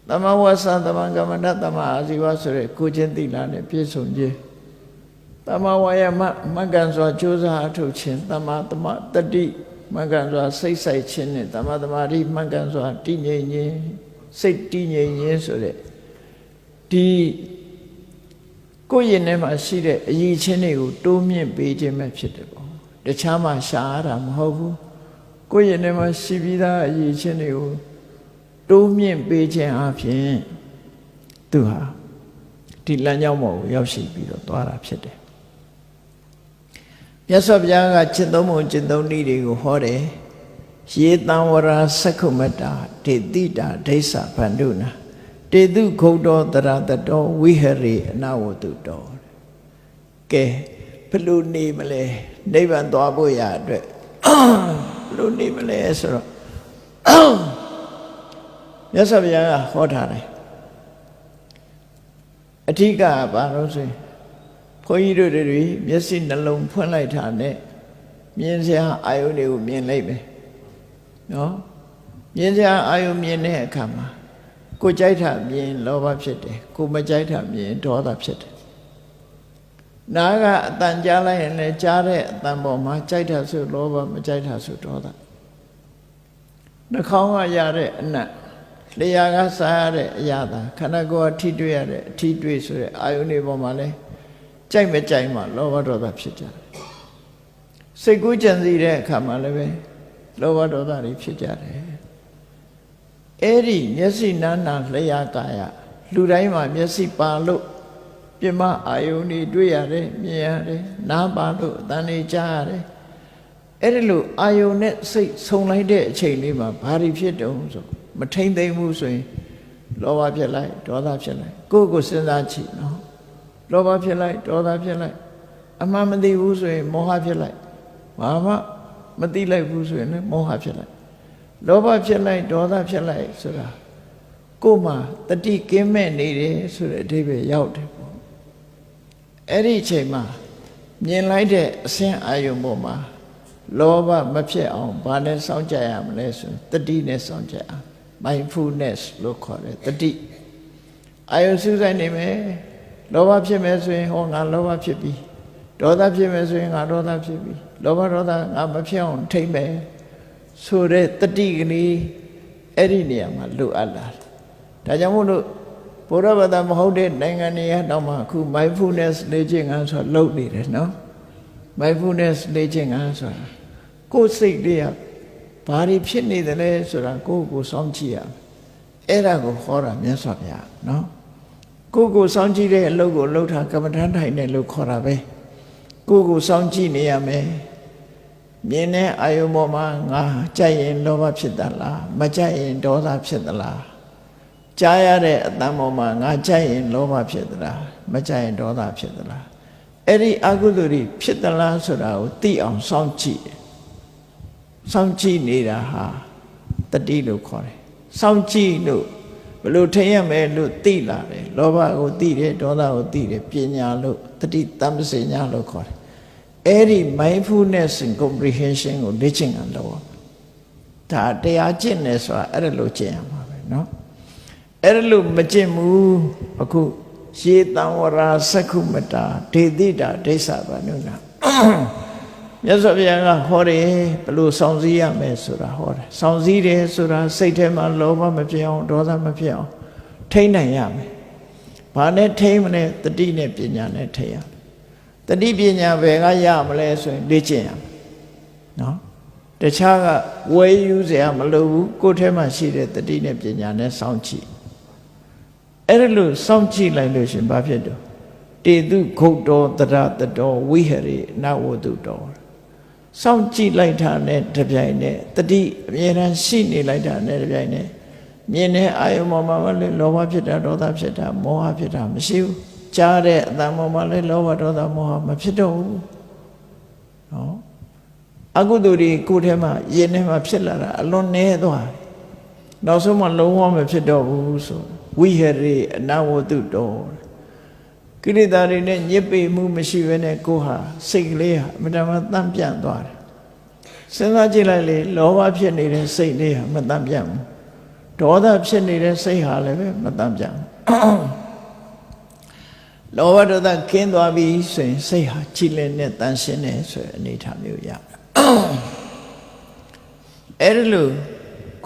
သမ္မာဝါစာသမ္မာကမ္မန္တသမ္မာအာဇီဝဆိုတဲ့ကိုချင်းတိလာနဲ့ပြည့်စုံခြင်းသမ္မာဝါယာမမှန်ကန်စွာကြိုးစားအထုတ်ခြင်းသမ္မာတတိမှန်ကန်စွာစိတ်ဆိုင်ခြင်းနဲ့သမ္မာသမာဓိမှန်ကန်စွာတည်ငြိမ်ခြင်းစိတ်တည်ငြိမ်ခြင်းဆိုတဲ့ဒီကိုယ့်ရင်ထဲမှာရှိတဲ့အရည်ချင်းတွေကိုတိုးမြင့်ပေးခြင်းပဲဖြစ်တယ်ပေါ့တခြားမှရှားတာမဟုတ်ဘူးကိုယ့်ရင်ထဲမှာရှိပြီးသားအရည်ချင်းတွေကိုတိုးမြင့်ပေးခြင်းအပြင်တ သူဟာဒီလမ်းကြောင်းပေါ်ကိုရောက်ရှိပြီးတော့သွားတာဖြစ်တယ်မြတ်စွာဘုရားကจิตသုံးပုံจิตသုံးနည်းတွေကိုဟောတယ်ယေတံဝရာသက္ခုမတ္တာဒေတိတာဒိဋ္ဌဗန္ဓုနာတေတုဂုတ်တော်တရတတော်ဝိဟရေအနဝတုတော်ကဲဘယ်လိုနေမလဲနိဗ္ဗာန်သွားဖို့ရအတွက်ဘယ်လိုနေမလဲဆိုတော့မြတ်စွာဘုရားကဟောထားတယ်အဓိကဘာလို့ဆိုရင်ဘုန်းကြီးတို့တွေမျက်စိနှလုံးဖွင့်လိုက်တာနဲ့မြင်စရာအာယုန်တွေကိုမြင်လိုက်မယ်နော်မြင်စရာအာယုန်မြင်တဲ့အခါမှာကိုကြိုက်တာမြင်လောဘဖြစ်တယ်ကိုမကြိုက်တာမြင်ဒေါသဖြစ်တယ်နားကအတန်ကြားလိုက်ရင်လည်းကြားတဲ့အတန်ပေါ်မှာကြိုက်တာဆိုလောဘမကြိုက်တာဆိုဒေါသနှာခေါင်းကရတဲ့အနတ်လျှာကစားရတဲ့အရာသာခန္ဓာကိုယ်ကထိတွေ့ရတဲ့အထိတွေ့ဆိုတဲ့အာယုန်တွေပေါ်မှာလည်းကြိုက်မကြိုက်မှလောဘဒေါသဖြစ်ကြတယ်စိတ်ကူးကြံစည်တဲ့အခါမှာလည်းပဲလောဘဒေါသတွေဖြစ်ကြတယ်အဲ့ဒီမျက်စိနာနာလျှာကာယလူတိုင်းမှာမျက်စိပါလို့ပြမအာယုန်တွေတွေ့ရတယ်မြင်ရတယ်နားပါလို့အသံတွေကြားရတယ်အဲ့ဒီလိုအာယုန်နဲ့စိတ်ဆုံလိုက်တဲ့အချိန်လေးမှာဘာတွေဖြစ်တုံးဆိုမထိမ့်သိမ့်မှုဆိုရင်လောဘဖြစ်လိုက်ဒေါသဖြစ်လိုက်ကိုယ့်ကိုယ်စဉ်းစားကြည့်နော်လောဘဖြစ်လိုက်ဒေါသဖြစ်လိုက်အမှန်မသိဘူးဆိုရင်မောဟဖြစ်လိုက်ဘာမှမသိလိုက်ဘူးဆိုရင်လည်းမောဟဖြစ်လိုက်လောဘဖြစ်လိုက်ဒေါသဖြစ်လိုက်ဆိုတာကိုယ်မှာတတိကင်းမဲ့နေတယ်ဆိုတဲ့အဓိပ္ပာယ်ရောက်တယ်ပေါ့အဲ့ဒီအချိန်မှာမြင်လိုက်တဲ့အစင်းအာယုံပေါ်မှာလောဘမဖြစ်အောင်ဘာနဲ့စောင့်ကြရမလဲဆိုတတိနဲ့စောင့်ကြရ mindfulness လို့ခေါ်တယ်တတိအာယုံစူးစိုက်နေမယ်လောဘဖြစ်မယ်ဆိုရင်ဟောငါလောဘဖြစ်ပြီဒေါသဖြစ်မယ်ဆိုရင်ငါဒေါသဖြစ်ပြီလောဘဒေါသငါမဖြစ်အောင်ထိမ့်မယ်ဆိုတဲ့တတိကလေးအဲ့ဒီနေရာမှာလိုအပ်လာတယ်ဒါကြောင့်မို့လို့ဘုရားဘာသာမဟုတ်တဲ့နိုင်ငံတွေကတော့မှအခု mindfulness လေ့ကျင့်ခန်းဆိုတာလုပ်နေတယ်နော် mindfulness လေ့ကျင့်ခန်းဆိုတာကိုယ်စိတ်လေးကဘာတွေဖြစ်နေတယ်လဲဆိုတာကိုယ့်ကိုယ်စောင့်ကြည့်ရအဲ့ဒါကိုဟောတာမြတ်စွာဘုရားနော်ကိုယ့်ကိုယ်စောင့်ကြည့်တဲ့အလုပ်ကိုလုပ်တာကမ္မဋ္ဌာန်းထိုင်တယ်လို့ခေါ်တာပဲကိုယ့်ကိုယ်စောင့်ကြည့်နေရမယ်မြင်တဲ့အာယုံပေါ်မှာငါကြိုက်ရင်လောဘဖြစ်သလားမကြိုက်ရင်ဒေါသဖြစ်သလားကြားရတဲ့အတန်ပေါ်မှာငါကြိုက်ရင်လောဘဖြစ်သလားမကြိုက်ရင်ဒေါသဖြစ်သလားအဲ့ဒီအကုသိုလ်တွေဖြစ်သလားဆိုတာကိုသိအောင်စောင့်ကြည့်စောင့်ကြည့်နေတာဟာတတိလို့ခေါ်တယ်စောင့်ကြည့်လို့ဘလို့ထင်ရမယ်လို့သိလာတယ်လောဘကိုသိတယ်ဒေါသကိုသိတယ်ပညာလို့တတိတမ္ပစေညာလို့ခေါ်တယ်အဲ့ဒီ mindfulness and comprehension ကိုလေ့ကျင့်ရလို့ဒါတရားကျင့်နေဆိုတာအဲ့ဒါလို့ကျင့်ရမှာပဲเนาะအဲ့ဒါလို့မကျင့်ဘူးအခုရေတံဝရာသက္ခုမတ္တာဒေတိတာဒိဋ္ဌဗန္ဓုနာမြတ်စွာဘုရားကဟောတယ်ဘလို့စောင့်စည်းရမယ်ဆိုတာဟောတယ်စောင့်စည်းတယ်ဆိုတာစိတ်ထဲမှာလောဘမဖြစ်အောင်ဒေါသမဖြစ်အောင်ထိန်းနိုင်ရမယ်ဘာနဲ့ထိန်းမလဲတတိနဲ့ပညာနဲ့ထိန်းရတတိပညာဘယ်ကရမလဲဆိုရင်လေ့ကျင့်ရမယ်နော်တခြားကဝယ်ယူเสียမလိုဘူးကိုယ်ထဲမှာရှိတဲ့တတိနဲ့ပညာနဲ့စောင့်ကြည့်အဲ့ဒါလို့စောင့်ကြည့်လိုက်လို့ရှင်ဘာဖြစ်တော့တေတုဂုတ်တော်တရတတော်ဝိဟရေနဝတုတော်စောင့်ကြည့်လိုက်တာနဲ့တပြိုင်နက်တတိအမြဲတမ်းရှိနေလိုက်တာနဲ့တပြိုင်နက်မြင်တဲ့အာယုံပေါ်မှာလည်းလောဘဖြစ်တာဒေါသဖြစ်တာမောဟဖြစ်တာမရှိဘူးကြားတဲ့အတန်ပေါ်မှာလည်းလောဘဒေါသမောဟမဖြစ်တော့ဘူးနော်အကုသိုလ်တွေကိုယ်ထဲမှာယင်ထဲမှာဖြစ်လာတာအလွန်နည်းသွားတယ်နောက်ဆုံးမှလုံးဝမဖြစ်တော့ဘူးဆိုဝိဟရေအနဝတုတော်ကိလေသာတွေနဲ့ညစ်ပေမှုမရှိဘဲနဲ့ကိုယ်ဟာစိတ်ကလေးဟာအမှန်တမ်းတန့်ပြန့်သွားတယ်စဉ်းစားကြည့်လိုက်လေလောဘဖြစ်နေတဲ့စိတ်လေးဟာမတန့်ပြန့်ဘူးဒေါသဖြစ်နေတဲ့စိတ်ဟာလည်းပဲမတန့်ပြန့်ဘူးလောဘဒေါသကင်းသွားပြီဆိုရင်စိတ်ဟာကြည်လင်နဲ့တန်ရှင်းတယ်ဆိုတဲ့အနေအထားမျိုးရအဲ့ဒါလို့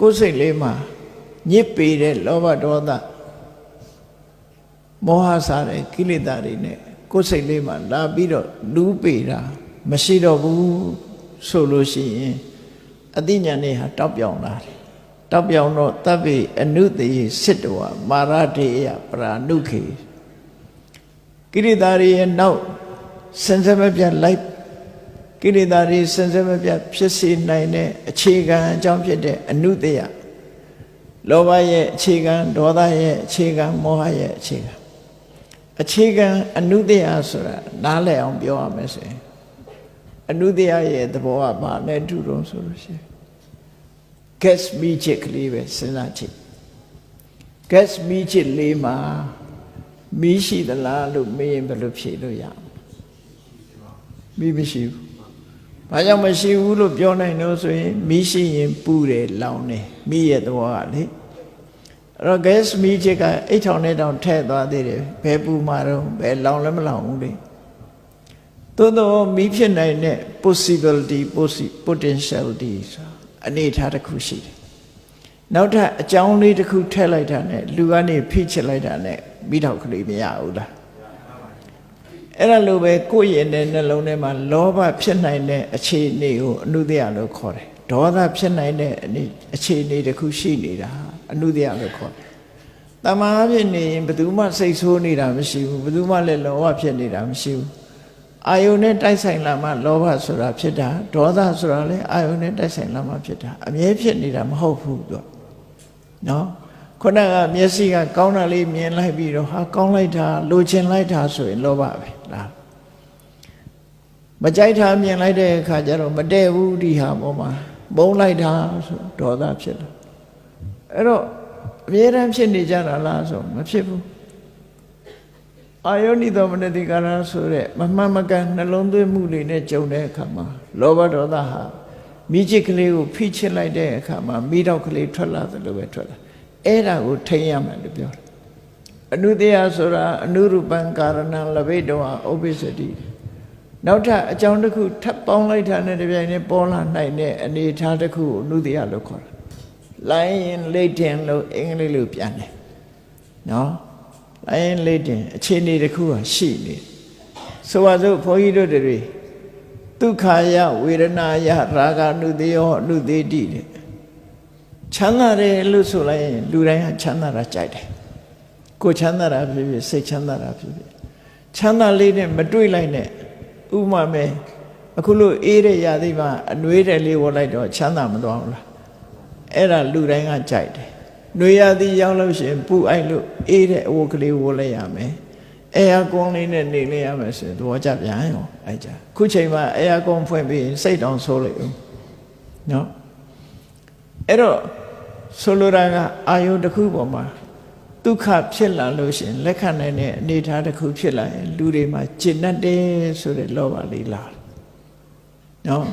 ကိုယ်စိတ်လေးမှာညစ်ပေတဲ့လောဘဒေါသမောဟစားတဲ့ကိလေသာတွေနဲ့ကိုယ်စိတ်လေးမှာလာပြီးတော့လူးပေတာမရှိတော့ဘူးဆိုလို့ရှိရင်အသိဉာဏ်နဲ့ဟာတောက်ပြောင်လာတယ် တောက်ပြောင်တော့တပ်ပိအနုတယေစစ်တောမာရတေယပရာနုခေကိရိတာတွေရဲ့နောက်စင်စမပြတ်လိုက်ကိရိတာတွေစင်စမပြတ်ဖြစ်စေနိုင်တဲ့အခြေခံအကြောင်းဖြစ်တဲ့အနုတယလောဘရဲ့အခြေခံဒေါသရဲ့အခြေခံမောဟရဲ့အခြေခံအနုတယဆိုတာနားလည်အောင်ပြောရမယ်ဆိုရင်အနုတယရဲ့သဘောကဘာလဲတူတော့ဆိုလို့ရှိရင် gas မီးချစ်ကလေးပဲစဉ်းစားကြည့် gas မီးချစ်လေးမှာမီးရှိသလားလို့မေးရင်ဘယ်လိုဖြေလို့ရမီးမရှိဘူးဘာကြောင့်မရှိဘူးလို့ပြောနိုင်လို့ဆိုရင်မီးရှိရင်ပူတယ်လောင်တယ်မီးရဲ့သဘောကလေအဲ့တော့ gas မီးချစ်ကအိတ်ထောင်နဲ့တောင်ထည့်သွားသေးတယ်ဘယ်ပူမှာတော့ဘယ်လောင်လည်းမလောင်ဘူးလေသို့တော့မီးဖြစ်နိုင်တဲ့ possibility potentiality ဆိုတာအနေထားတစ်ခုရှိတယ်နောက်ထပ်အကြောင်းလေးတစ်ခုထည့်လိုက်တာနဲ့လူကနေဖိချစ်လိုက်တာနဲ့မိတော့ကလေးမရဘူးလားအဲ့ဒါလိုပဲကိုယ့်ရဲ့နှလုံးထဲမှာလောဘဖြစ်နိုင်တဲ့အခြေအနေကိုအနုတ္တယလို့ခေါ်တယ်ဒေါသဖြစ်နိုင်တဲ့အခြေအနေတစ်ခုရှိနေတာအနုတ္တယလို့ခေါ်တယ်တမားဖြစ်နေရင်ဘယ်သူမှစိတ်ဆိုးနေတာမရှိဘူးဘယ်သူမှလည်းလောဘဖြစ်နေတာမရှိဘူးအာယုန်နဲ့တိုက်ဆိုင်လာမှလောဘဆိုတာဖြစ်တာဒေါသဆိုတာလည်းအာယုန်နဲ့တိုက်ဆိုင်လာမှဖြစ်တာအမြဲဖြစ်နေတာမဟုတ်ဘူးသူနော်ခုနကမျက်စိကကောင်းတာလေးမြင်လိုက်ပြီးတော့ဟာကောင်းလိုက်တာလိုချင်လိုက်တာဆိုရင်လောဘပဲလားမကြိုက်တာမြင်လိုက်တဲ့အခါကျတော့မတည့်ဘူးဒီဟာပေါ်မှာဘုံလိုက်တာဆိုဒေါသဖြစ်လာအဲ့တော့အမြဲတမ်းဖြစ်နေကြတာလားဆိုမဖြစ်ဘူးအာယောနိသောမနတိကာရဆိုတဲ့မမှန်မကန်နှလုံးသွင်းမှုတွေနဲ့ကြုံတဲ့အခါမှာလောဘဒေါသဟာမိจิตကလေးကိုဖိချစ်လိုက်တဲ့အခါမှာမိတော့ကလေးထွက်လာသလိုပဲထွက်လာအဲ့ဒါကိုထိန်းရမယ်လို့ပြောတယ်အနုတ္တယဆိုတာအနုရူပံကာရဏံလဘိတောဥပ္ပစ္စတိနောက်ထပ်အကြောင်းတစ်ခုထပ်ပေါင်းလိုက်တာနဲ့တပြိုင်တည်းပေါ်လာနိုင်တဲ့အနေအထားတစ်ခုကိုအနုတ္တယလို့ခေါ်တယ်လိုင်းရင်လိတ်တင်လို့အင်္ဂလိပ်လိုပြန်တယ်နော်လိုင်းရင်လိတ်တင်အခြေအနေတစ်ခုဟာရှိနေဆိုပါစို့ဘုန်းကြီးတို့တွေဒုက္ခယဝေဒနာယရာဂနုတ္တယောအနုတ္တိတိတဲ့ချမ်းသာတယ်လို့ဆိုလိုက်ရင်လူတိုင်းဟာချမ်းသာတာကြိုက်တယ်ကိုချမ်းသာတာဖြစ်ဖြစ်စိတ်ချမ်းသာတာဖြစ်ဖြစ်ချမ်းသာလေးနဲ့မတွေ့လိုက်နဲ့ဥပမာမဲ့အခုလို့အေးတဲ့ຢာသိမှာအနှွေးတယ်လေးဝတ်လိုက်တော့ချမ်းသာမသွားဘူးလားအဲ့ဒါလူတိုင်းကကြိုက်တယ်နှွေးရသည်ရောက်လို့ရှိရင်ပူအိုက်လို့အေးတဲ့အဝတ်ကလေးဝတ်လိုက်ရမယ်အဲယာကွန်လေးနဲ့နေလေးရမယ်ဆိုရင်သဘောကျပြန်ရောအဲ့ကြခုချိန်မှာအဲယာကွန်ဖွင့်ပြီးစိတ်တောင်ဆိုးလိုက်ဦးနော်အဲ့တော့ဆိုလိုတာကအာယုတစ်ခုပေါ်မှာဒုက္ခဖြစ်လာလို့ရှိရင်လက်ခံနိုင်တဲ့အနေအထားတစ်ခုဖြစ်လာရင်လူတွေမှာကျင့်တတ်တယ်ဆိုတဲ့လောဘလေးလာနော်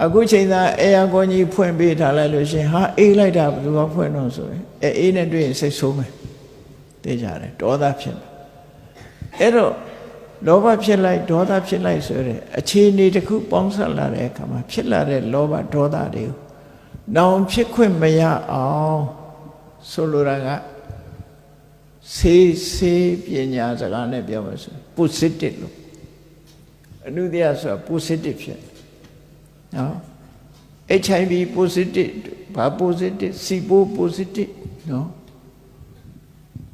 အခုချိန်သာအေယာကွန်ကြီးဖွင့်ပေးထားလိုက်လို့ရှိရင်ဟာအေးလိုက်တာဘယ်သူကဖွင့်တော့ဆိုရင်အေးနဲ့တွေ့ရင်စိတ်ဆိုးမယ်သိကြတယ်ဒေါသဖြစ်မယ်အဲ့တော့လောဘဖြစ်လိုက်ဒေါသဖြစ်လိုက်ဆိုတဲ့အခြေအနေတစ်ခုပေါင်းစပ်လာတဲ့အခါမှာဖြစ်လာတဲ့လောဘဒေါသတွေကိုနောင်ဖြစ်ခွင့်မရအောင်ဆိုလိုတာကစေပညာစကားနဲ့ပြောမယ်ဆို positive လို့အနုတ္တယဆိုတာ positive ဖြစ်နော် HIV positive ဘာ positive SIBO positive နော်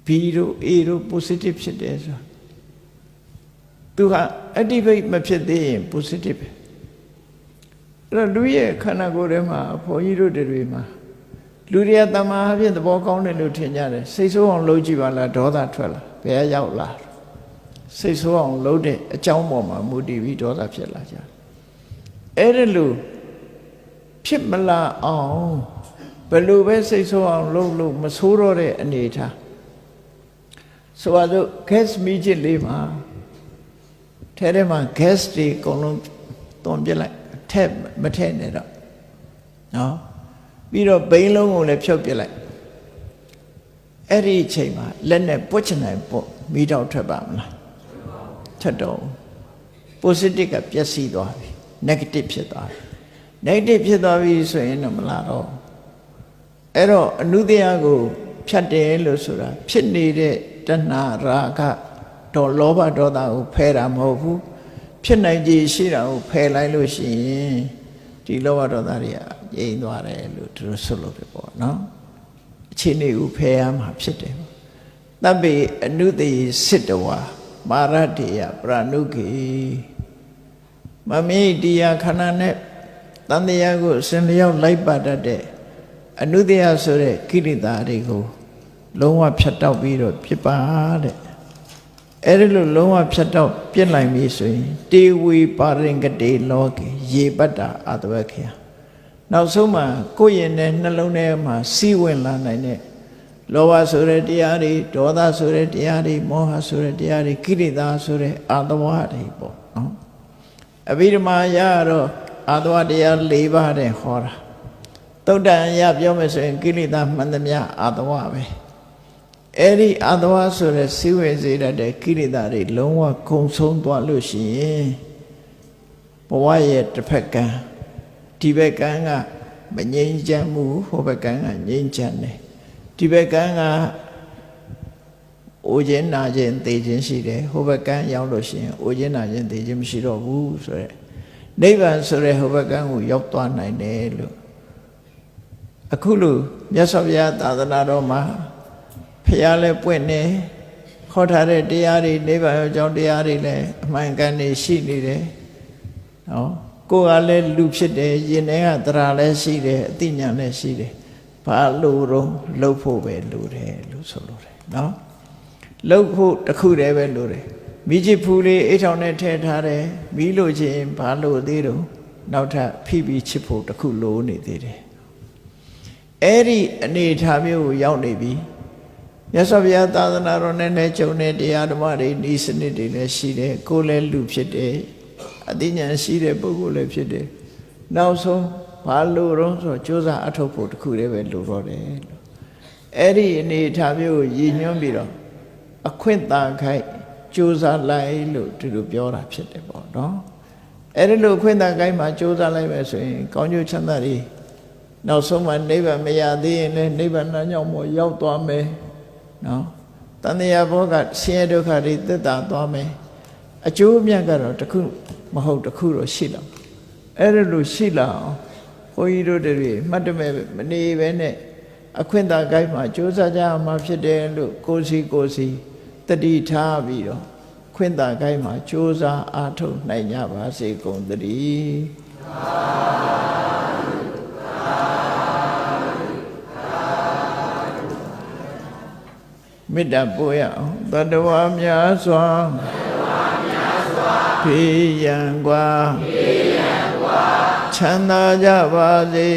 B တို့ A တို့ positive ဖြစ်တယ်ဆိုတာသူက activate မဖြစ်သေးရင် positive အဲ့တော့လူရဲ့ခန္ဓာကိုယ်ထဲမှာဘုန်းကြီးတို့တွေမှာလူတွေကတမာအဖြစ်သဘောကောင်းတယ်လို့ထင်ကြတယ်စိတ်ဆိုးအောင်လုပ်ကြည့်ပါလားဒေါသထွက်လာဘယ်ရောက်လာစိတ်ဆိုးအောင်လုပ်တဲ့အကြောင်းပေါ်မှာမူတည်ပြီးဒေါသဖြစ်လာကြတယ်အဲ့ဒါလို့ဖြစ်မလာအောင်ဘယ်လိုပဲစိတ်ဆိုးအောင်လုပ်မဆိုးတော့တဲ့အနေထားဆိုတော့ gas မီးချစ်လေးမှာထဲမှာ gas တွေအကုန်လုံးတွန်းပြလိုက်ထက်မထက်နဲ့တော့နော်ပြီးတော့ဘိန်းလုံးကိုလည်းဖြုတ်ပြလိုက်အဲ့ဒီအချိန်မှာလက်နဲ့ပွတ်ချင်နိုင်ပေါ့မီးတောက်ထွက်ပါမလားထွက်တော့ positive ကပျက်စီးသွားပြီ negative ဖြစ်သွားပြီ negative ဖြစ်သွားပြီဆိုရင်တော့မလာတော့အဲ့တော့အနုတ္တယကိုဖြတ်တယ်လို့ဆိုတာဖြစ်နေတဲ့တဏှာရာဂတော့လောဘဒေါသကိုဖယ်တာမဟုတ်ဘူးဖြစ်နိုင်ကြရှိတာကိုဖယ်လိုက်လို့ရှိရင်ဒီလောဘဒေါသတွေကငြ ငြိမ်သွားတယ်လို့သူတို့ဆိုလို့ပဲပေါ့နော်အခြေအနေကိုဖယ်ရမှာဖြစ်တယ်တပ္ပိအနုတယေစစ်တဝါမာရတေယပရဏုကေမမေတရားခန္ဓာနဲ့တန်တရားကိုအစဉ်လျောက်လိုက်ပါတတ်တဲ့အနုတယဆိုတဲ့ကိလေသာတွေကိုလုံးဝဖြတ်တောက်ပြီးတော့ပြစ်ပါတဲ့အဲ့ဒီလိုလုံးဝဖြတ်တောက်ပြစ်နိုင်ပြီဆိုရင်တေဝီပါရင်ကတိလောကေရေပတ္တာအတဝခေယနောက်ဆုံးမှာကိုယ့်ရင်နဲ့နှလုံးထဲမှာစီးဝင်လာနိုင်တဲ့လောဘဆိုတဲ့တရားတွေဒေါသဆိုတဲ့တရားတွေမောဟဆိုတဲ့တရားတွေကိလေသာဆိုတဲ့အတဝတွေပေါ့နော်အဘိဓမ္မာရတော့အတဝတရား၄ပါးတဲ့ဟောတာသုတ္တန်ရပြောမယ်ဆိုရင်ကိလေသာမှန်သမျှအတဝပဲအဲ့ဒီအတဝဆိုတဲ့စီးဝင်စေတတ်တဲ့ကိလေသာတွေလုံးဝကုံဆုံးသွားလို့ရှိရင်ဘဝရဲ့တစ်ဖက်ကံဒီဘက်ကံကမငြိမ်းချမ်းမှုဟိုဘက်ကံကငြိမ်းချမ်းတယ်ဒီဘက်ကံကအိုခြင်းနာခြင်းသိခြင်းရှိတယ်ဟိုဘက်ကံရောက်လို့ရှိရင်အိုခြင်းနာခြင်းသိခြင်းမရှိတော့ဘူးဆိုရဲနိဗ္ဗာန်ဆိုရဲဟိုဘက်ကံကိုရောက်သွားနိုင်တယ်လို့အခုလို့မြတ်စွာဘုရားသာသနာတော်မှာဖျားလဲပွင့်နေခေါ်ထားတဲ့တရားတွေနိဗ္ဗာန်အကြောင်းတရားတွေလည်းအမှန်ကန်နေရှိနေတယ်နော်ကိုယ်ကလည်းလူဖြစ်တယ်ရင်ထဲကသရာလည်းရှိတယ်အသိဉာဏ်လည်းရှိတယ်ဘာလို့တော့လှုပ်ဖို့ပဲလိုတယ်လို့ဆိုလိုတယ်နော်လှုပ်ဖို့တခုတည်းပဲလိုတယ်မိချစ်ဖူးလေးအိတ်ထောင်နဲ့ထည့်ထားတယ်မီးလို့ချင်းဘာလို့သေးတော့နောက်ထပ်ဖိပြီးချစ်ဖို့တခုလိုနေသေးတယ်အဲ့ဒီအနေထားမျိုးကိုရောက်နေပြီမြတ်စွာဘုရားသာသနာတော်နဲ့လည်းဂျုံတဲ့တရားဓမ္မတွေဤစနစ်တွေလည်းရှိတယ်ကိုယ်လည်းလူဖြစ်တယ်အသိဉာဏ်ရှိတဲ့ပုဂ္ဂိုလ်လည်းဖြစ်တယ်နောက်ဆုံးဘာလို့တော့ဆိုကြိုးစားအထောက်ဖို့တခုတည်းပဲလိုတော့တယ်လို့အဲ့ဒီအနေထားမျိုးကိုရည်ညွှန်းပြီးတော့အခွင့်သာခိုက်ကြိုးစားလိုက်လို့ဒီလိုပြောတာဖြစ်တယ်ပေါ့နော်အဲ့ဒီလိုအခွင့်သာခိုက်မှာကြိုးစားလိုက်ပဲဆိုရင်ကောင်းကျိုးချမ်းသာတွေနောက်ဆုံးမှနိဗ္ဗာန်မရသေးရင်လည်းနိဗ္ဗာန်ကြောင့်မို့ရောက်သွားမယ်နော်တန်တရားဘောကဆင်းရဲဒုက္ခတွေသက်သာသွားမယ်အကျိုးအမြတ်ကတော့တခုမဟုတ်တခုတော့ရှိလာအဲ့ဒါလို့ရှိလာအောင်ဘုန်းကြီးတို့တွေမှတ်တမဲ့မနေပဲနဲ့အခွင့်သာကိုင်းမှာကြိုးစားကြမှာဖြစ်တယ်လို့ကိုယ်စီတတိထားပြီးတော့ခွင့်သာကိုင်းမှာကြိုးစားအားထုတ်နိုင်ကြပါစေကုန်သတည်းမေတ္တာပို့ရအောင်တတ္တဝါများစွာဖေးရန်กว่าချမ်းသာကြပါစေ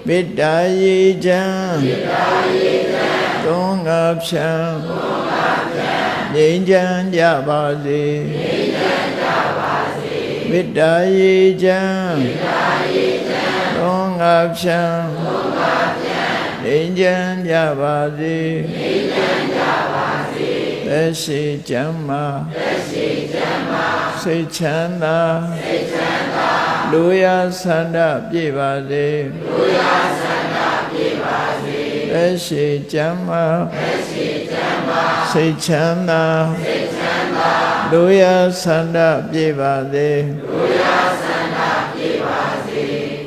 မေတ္တာရေချမ်းသုံးငါဖြံငြိမ်းချမ်းကြပါစေမေတ္တာရေချမ်းသုံးငါဖြံငြိမ်းချမ်းကြပါစေသက်ရှိချမ်းမာစိတ်ချမ်းသာလူရဆန္ဒပြည့်ပါစေသက်ရှိချမ်းမာစိတ်ချမ်းသာလူရဆန္ဒပြည့်ပါစေ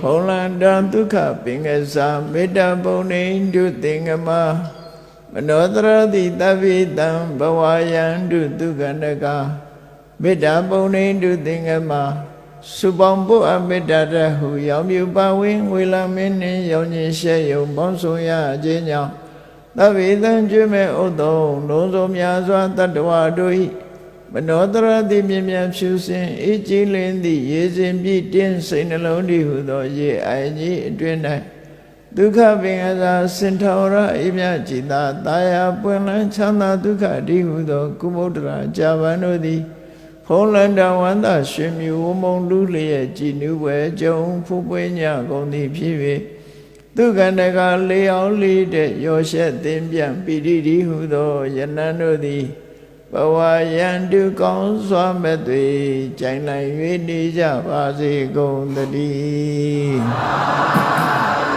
ဘုံလန္တံဒုက္ခပင်္ဂစာမေတ္တာပုံနေတုသင်္ကမမနောတရတိတဗ္ဗိတံဘဝယံတုဒုက္ခနကမေတ္တာပုံနေတုသင်္ကမစုပေါင်းဖို့အမေတ္တာတဟုရောင်မြူပါဝင်းဝေလာမင်းနှင့်ရောင်ခြင်းရှဲယုံပေါင်းဆောင်ရခြင်းကြောင့်တဗ္ဗိတံကျွေးမဲ့ဥဒ္ဓုံလုံးစုံများစွာတတ္တဝါတို့၏မနောတရတိမြင်မြန်ဖြူစင်အေးကြည်လင်းသည့်ရေစဉ်ပြည့်တင်းစိတ်နှလုံးတည်ဟုသောရေအိုင်ကြီးအတွင်၌ဒုက္ခပင်အစာစင်ထောရအိမြจิตာတာယာပွင့်လန်းချမ်းသာဒုက္ခတည်ဟုသောကုမုဒ္ဒရာကြာပန်တို့သည်ဖုံးလန္တဝန္တာရွှေမြူဝမုံလူလျက်ကြည်နူးပွဲကြုံဖူးပွေးညကုန်သည်ဖြစ်၍ဒုက္ခနကလေအောင်လေးတဲ့ရောရှက်သင်ပြန်ပိဋိတိဟုသောယနံတို့သည်ဘဝယံတုကောင်းစွာမဲ့သွေကြိုင်လိုက်၍နေကြပါစေကုန်သတည်း